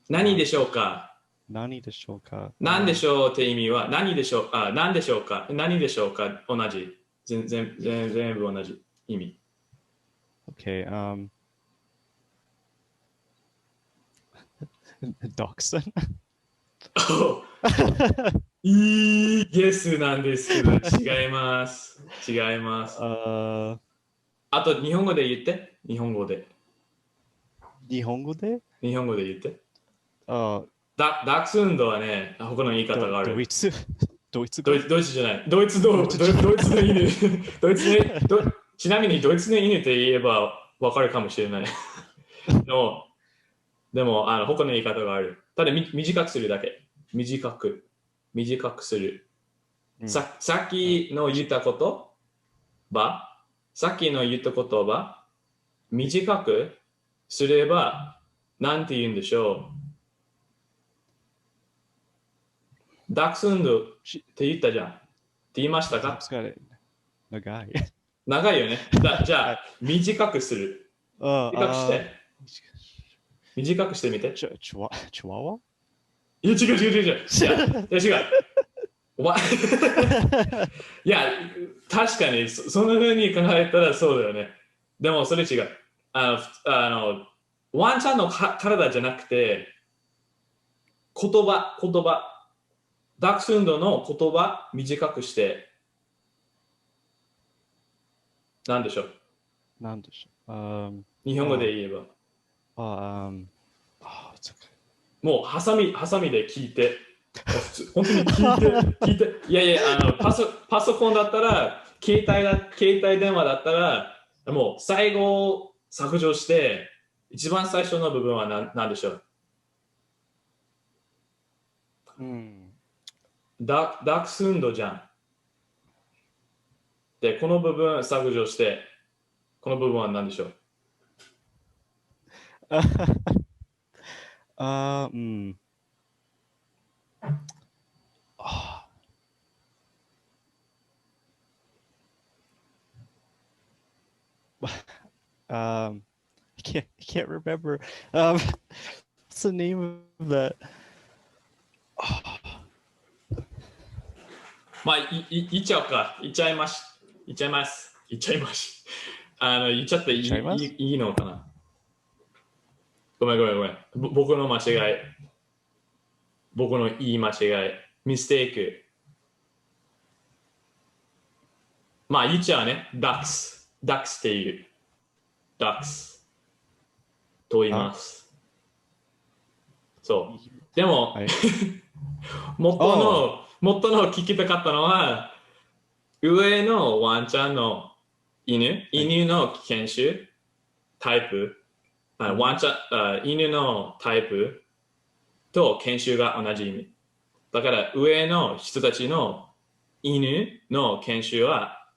う？何でしょうか？何でしょうか？何でしょうって意味は何でしょう？何でしょうか？何でしょうか？同じ。全部同じ意味。Okay, Dachshund? いいゲスなんですけど、違います。違います。あと、日本語で言って。日本語で。日本語で日本語で言って。ダックス運動はね、他の言い方がある。ドイツドイツじゃない。ドイツの犬。ちなみにドイツの犬って言えばわかるかもしれない。でも他の言い方がある。ただ短くするだけ。短くする。さっきの言った言葉、短くすれば、なんて言うんでしょう。ダックス運動って言ったじゃん。って言いましたか？長い。長いよね。じゃあ、短くする。短くして。短くしてみて。チワワ？いや、違う。違う。いや、確かにそんな風に考えたらそうだよね。でもそれ違う。ワンちゃんの体じゃなくて、言葉。ダックス運動の言葉短くして、なんでしょう。日本語で言えば。もうハサミで聞いて。本当に聞いて。いや、パソコンだったら、携帯電話だったら、もう最後削除して、一番最初の部分は何でしょう？ダックス運動じゃん。で、この部分削除して、この部分は何でしょう？I can't remember. What's the name of that? まあ、言っちゃおうか。言っちゃいます。言っちゃっていいのかな。ごめん。僕の間違い。僕の言い間違い。ミステイク。まあ、言っちゃうね。ダックスっていう。ダックスと言います。そう。でも、もっとの聞きたかったのは、上のワンちゃんの犬の犬種、タイプ、犬のタイプと犬種が同じ意味。だから上の人たちの犬の犬種は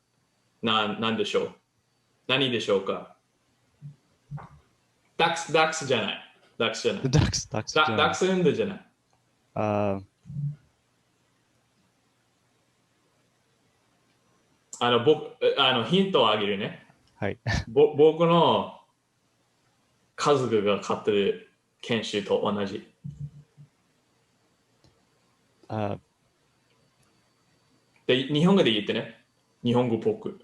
何でしょう？何でしょうか？ダックスじゃない。ダックス運動じゃない。ヒントをあげるね。はい。僕の家族が飼ってる犬種と同じ。で、日本語で言ってね。日本語っぽく。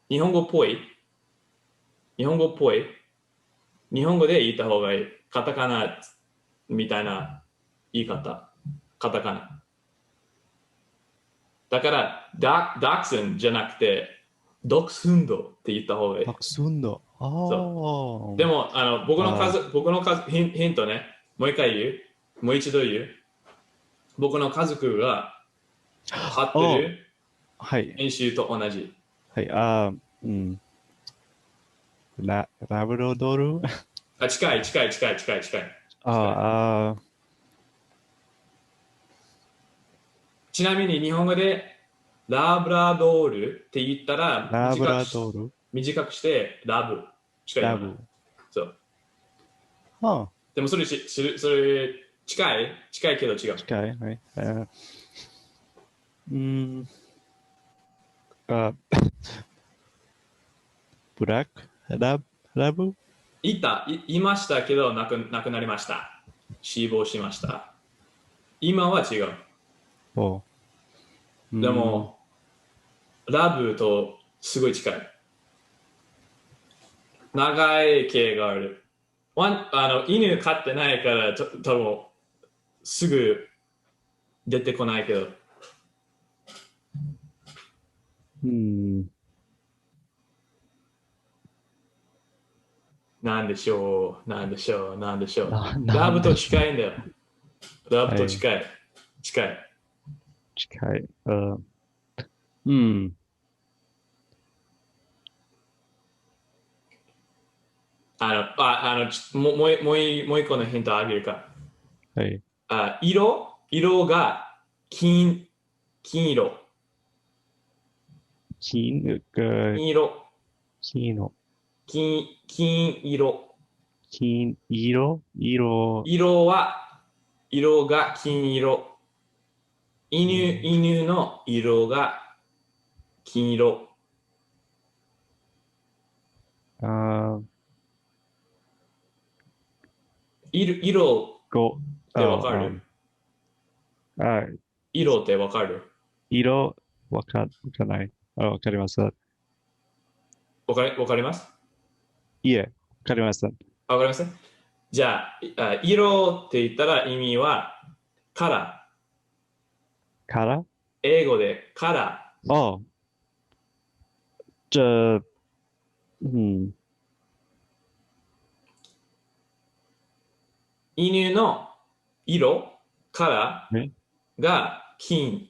日本語っぽい。日本語で言った方がいい。カタカナみたいな言い方。カタカナ。だから、ダックスンじゃなくて、ドックスフンドって言った方がいい。ダックスフンド。そう。でも、僕のヒントね、もう一回言う。もう一度言う。僕の家族が飼ってる編集と同じ。はい、ラブロドル近い。ちなみに日本語でラブラドールって言ったら短くしてラブしか言わない。そう。でもそれ近いけど違う。近い。はい。ブラックラブいましたけど亡くなりました。死亡しました。今は違う。でも、ラブとすごい近い。長い毛がある。犬飼ってないから多分すぐ出てこないけど。なんでしょう。ラブと近いんだよ。ラブと近い。もう一個のヒントあげるか。はい。色が金色。金色が金色。犬の色が金色。色ってわかる？色ってわかる？色わかない。わかります。わかります？いえ、わかりません。わかります？じゃあ、色って言ったら意味はカラー。カラー？英語でカラー。じゃあ、犬の色、カラーが金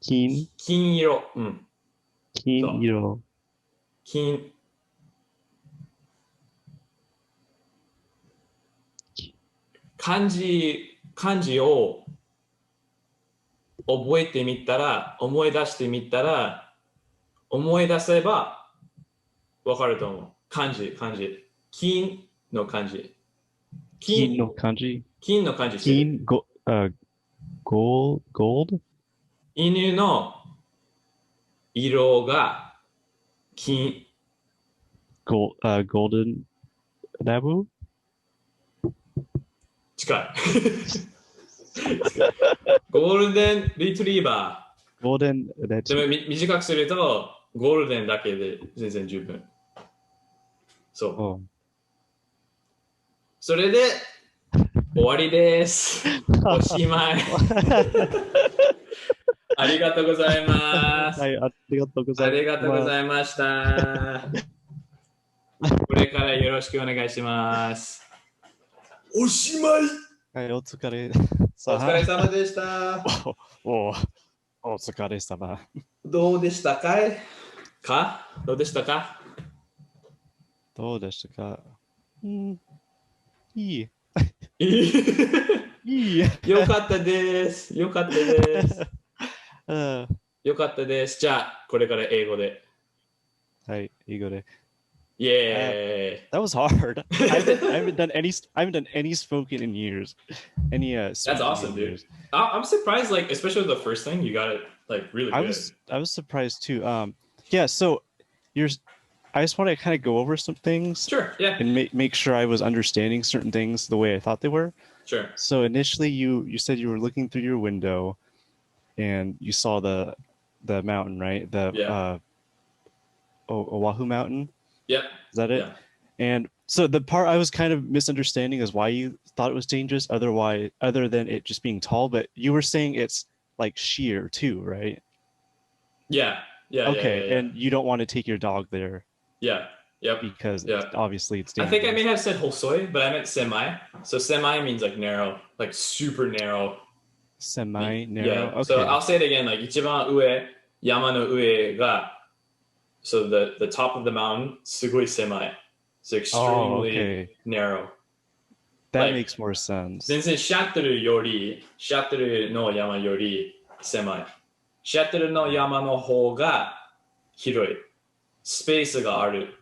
色。金色。漢字を覚えてみたら、思い出してみたら、思い出せばわかると思う。漢字。金の漢字。金の漢字。ゴールド？犬の色が金。ゴールデンラブ？近い。ゴールデンリトリーバー。でも短くするとゴールデンだけで全然十分。そう。それで終わりです。おしまい。ありがとうございます。はい、ありがとうございました。これからよろしくお願いします。おしまい。はい、お疲れ様でした。お疲れ様。どうでしたか？いい。よかったです。よかったです。じゃあ、これから英語で。はい、英語で。Yeah. That was hard. I haven't done any spoken in years. That's awesome, dude. I'm surprised, like, especially the first thing, you got it like really good. I was surprised too. So I just want to kind of go over some things. Sure, yeah. And make sure I was understanding certain things the way I thought they were. Sure. So initially you said you were looking through your window and you saw the mountain, right? Oahu Mountain? Yep. Is that it? Yeah. And so the part I was kind of misunderstanding is why you thought it was dangerous other than it just being tall, but you were saying it's like sheer too, right? Yeah. Yeah. Okay, Yeah. and you don't want to take your dog there Yeah. Yep. because Yeah. obviously it's I dangerous. think I may have said hosoi, but I meant semi. So semi means like narrow, like super narrow. Semi-narrow. Yeah. So Okay. I'll say it again. Like 一番上山の上が so the top of the mountain すごい狭い. It's Oh, extremely okay. narrow. That Like makes more sense. 全然シャトルよりシャトルの山より狭い。シャトルの山の方が広い。スペースがある。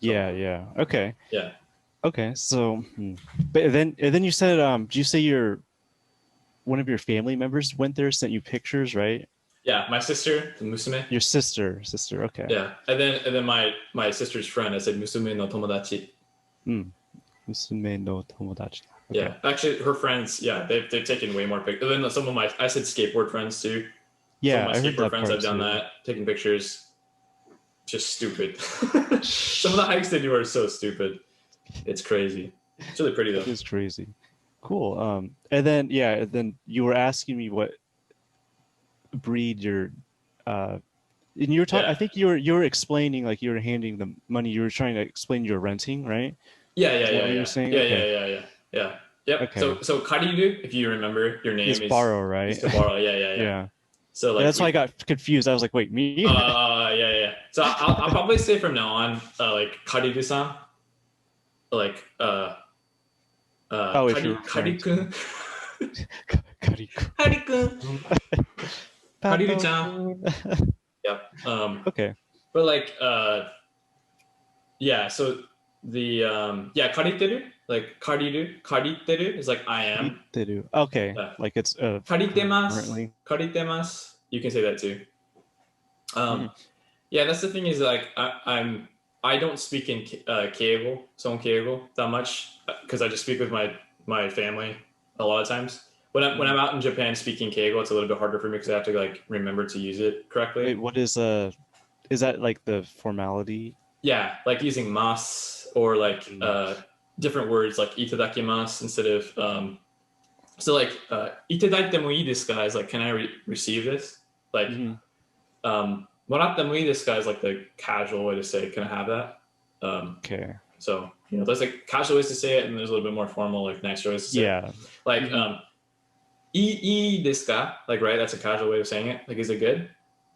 Yeah, yeah. Okay. Yeah. Okay. So, but then you said, did you say one of your family members went there, sent you pictures, right? Yeah, my sister, musume. Your sister. Okay. Yeah, and then my sister's friend. I said musume no tomodachi. Musume no tomodachi. Okay. Yeah, actually, her friends. Yeah, they've taken way more pictures. Then some of my I said skateboard friends too. Yeah, some of my I heard skateboard that friends part have done too. that, taking pictures. Just stupid. Some of the hikes they do are so stupid. It's crazy. It's really pretty though. It is crazy. Cool. And then you were asking me what breed you're and you were talking. Yeah. I think you were explaining, like you were handing the money. You were trying to explain you're renting, right? Yeah. Is that what Yeah. you were saying? Yeah. Okay. Yeah. Yep. Okay. So kariru, if you remember, your name It's is borrow, right? is to borrow. Yeah. Yeah. So like Yeah, that's why I got confused. I was like, wait, me? Yeah. So I'll probably say from now on, like kariru-san, like Oh, if you're Kari-kun. Kari-kun. Kariru-chan. Yeah. Okay. But like yeah, so the yeah, kariteru, like kariteru is like I am. Kariteru. Okay. Yeah. Like it's Karitemasu. currently. Karitemasu. You can say that too. Yeah, that's the thing is like I don't speak in keigo, son keigo that much because I just speak with my family a lot of times. When I'm out in Japan speaking keigo, it's a little bit harder for me because I have to like remember to use it correctly. Wait, what is that like the formality? Yeah, like using mas or like different words like itadakimasu instead of so like itadaitemo ii desu ka is like can I receive this? Like morattemo ii desu ka is like the casual way to say can I have that? Okay. So there's like casual ways to say it and there's a little bit more formal like nicer ways to say it. Like ii desu ka, like right, that's a casual way of saying it. Like is it good?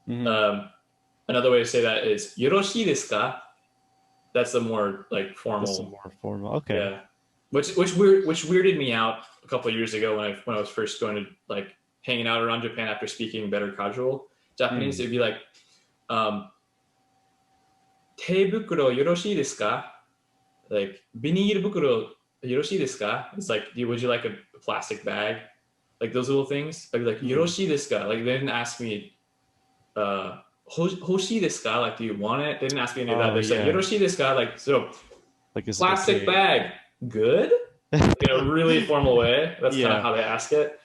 Another way to say that is yoroshii desu ka? That's the more like formal. That's the more formal. Okay. Yeah. Which weirded me out a couple of years ago when I was first going to like hanging out around Japan after speaking better casual Japanese. It'd be like, teibukuro yoroshii desu ka? Like biniiru bukuro yoroshii desu ka? It's like, would you like a plastic bag? Like those little things. I'd be like, yoroshii desu ka? Like they didn't ask me hoshii desu ka? Like do you want it? They didn't ask me any of that. They said yoroshii desu ka? Like so like plastic bag. Good? In a really formal way. That's kind of how they ask it.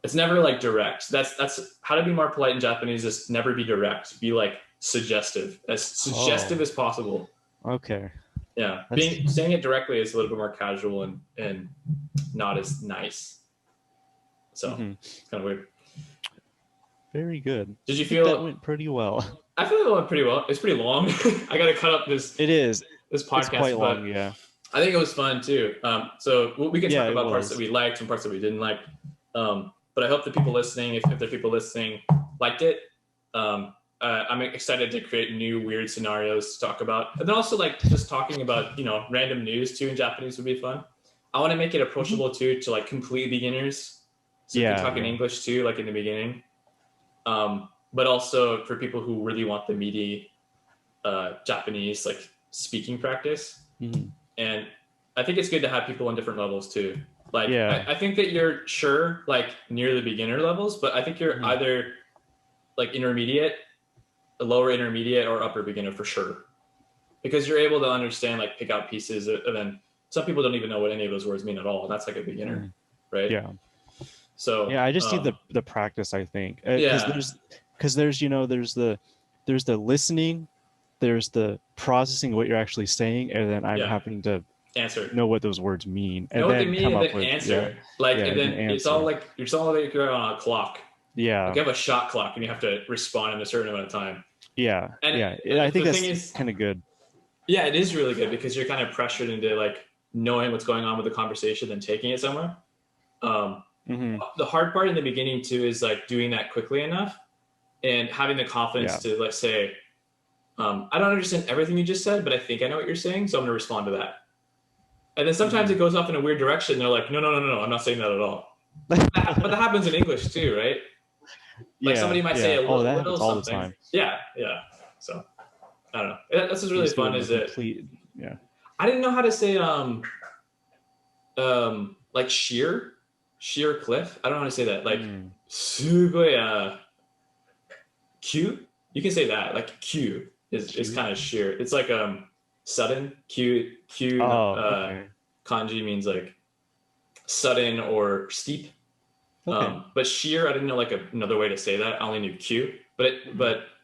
It's never like direct. That's how to be more polite in Japanese is never be direct. Be like suggestive. As suggestive as possible. Okay. Yeah. Saying it directly is a little bit more casual and not as nice. So it's kind of weird. Very good. Did you feel that went pretty well? I feel it went pretty well. It's pretty long. I gotta cut up this. It is. This podcast. It's quite long, yeah. I think it was fun too. So we can talk about parts that we liked and parts that we didn't like. But I hope the people listening, if there are people listening, liked it. I'm excited to create new weird scenarios to talk about. And then also like just talking about, random news too in Japanese would be fun. I want to make it approachable too to like complete beginners. So you can talk in English too, like in the beginning. But also for people who really want the meaty Japanese like speaking practice. And I think it's good to have people on different levels too. Like, I think that you're sure like near the beginner levels, but I think you're either like intermediate, lower intermediate, or upper beginner for sure. Because you're able to understand, like pick out pieces, and then some people don't even know what any of those words mean at all. And that's like a beginner, right? Yeah. So I just need the practice, I think. Because there's the listening, there's the processing what you're actually saying, and then I'm having to answer. know what those words mean, and know then what they mean, come and up then with answer. And then it's all like you're on a clock. Yeah. Like you have a shot clock, and you have to respond in a certain amount of time. Yeah. And I think that's kind of good. Yeah, it is really good because you're kind of pressured into like knowing what's going on with the conversation and taking it somewhere. The hard part in the beginning too is like doing that quickly enough and having the confidence to let's say, I don't understand everything you just said, but I think I know what you're saying, so I'm going to respond to that. And then sometimes it goes off in a weird direction. They're like, no, I'm not saying that at all. But that happens in English too, right? Like somebody might say a little something. All the time. Yeah. So I don't know. That's what's really fun. Is it? Yeah. I didn't know how to say like sheer cliff. I don't know how to say that. Like sugoi Q. You can say that. Like Q is kind of sheer. It's like sudden. Q. Kanji means like sudden or steep. Okay. But sheer, I didn't know like another way to say that. I only knew Q, but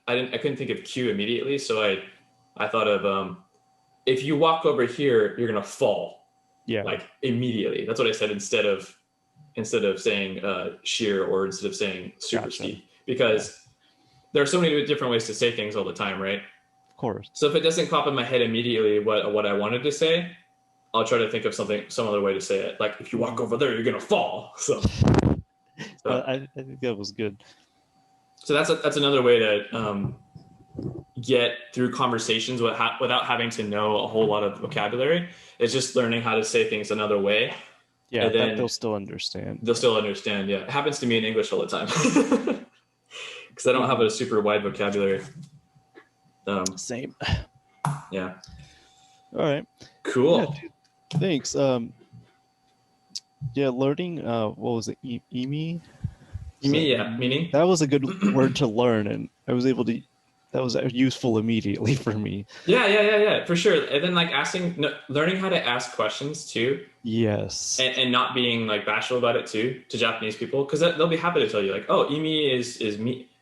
I couldn't think of Q immediately. So I thought of if you walk over here, you're gonna fall. Yeah. Like immediately. That's what I said instead of saying sheer or instead of saying super steep, because there are so many different ways to say things all the time, right? Of course. So if it doesn't pop in my head immediately what I wanted to say, I'll try to think of some other way to say it. Like if you walk over there, you're gonna fall. So I think that was good. So that's another way to get through conversations without having to know a whole lot of vocabulary. It's just learning how to say things another way. Yeah, and then they'll still understand. They'll still understand. Yeah, it happens to me in English all the time because I don't have a super wide vocabulary. Same. Yeah. All right. Cool. Yeah, dude, thanks. Yeah, learning. What was it? Emi? Meaning. That was a good word to learn, and I was able to. That was useful immediately for me. Yeah, for sure. And then like learning how to ask questions too. Yes. And not being like bashful about it too to Japanese people, because they'll be happy to tell you like, oh, imi is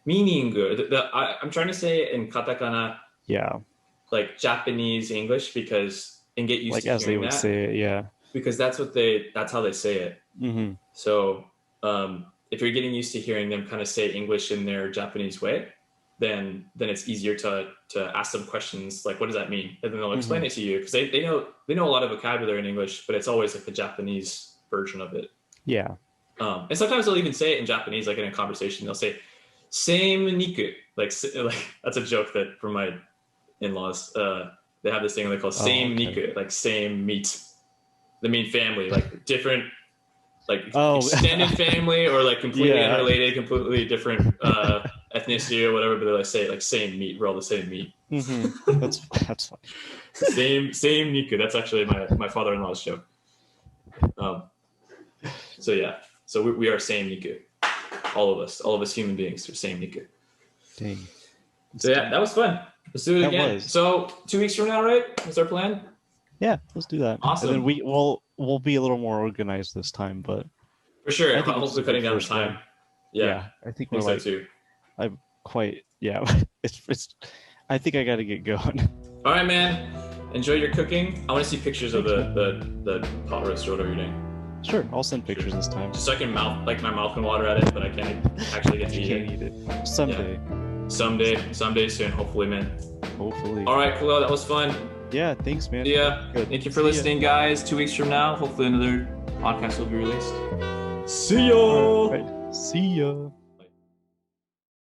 meaning. I'm trying to say it in katakana. Yeah. Like Japanese English, because and get used like to as they would that, say it, yeah. Because that's how they say it. Mm-hmm. So if you're getting used to hearing them kind of say English in their Japanese way, then it's easier to ask them questions like, what does that mean? And then they'll explain it to you, because they know a lot of vocabulary in English, but it's always like the Japanese version of it. Yeah. And sometimes they'll even say it in Japanese, like in a conversation, they'll say "same niku," like that's a joke that from my in-laws. They have this thing they call "same niku," like same meat. They mean family, like different, like extended family, or like completely unrelated, completely different ethnicity or whatever. But they like say like same meat. We're all the same meat. Mm-hmm. That's same funny. niku. That's actually my father-in-law's joke. So we are same niku. All of us human beings are same niku. Dang. So yeah, that was fun. Let's do it again. So 2 weeks from now, right? What's our plan? Yeah, let's do that. Awesome. And then we'll be a little more organized this time, but for sure. I'm hopefully cutting down the time. Yeah, I think we're like. So too. I'm quite. Yeah, it's. I think I got to get going. All right, man. Enjoy your cooking. I want to see pictures of the pot roast or whatever you're doing. Sure, I'll send pictures this time. Just so I can my mouth can water at it, but I can't actually get to eat it. Someday. Yeah. Someday soon, hopefully, man. Hopefully. All right, cool. That was fun. Yeah, thanks, man. Yeah. Good. Thank you for listening, guys. 2 weeks from now, hopefully another podcast will be released. See ya. All right. See ya.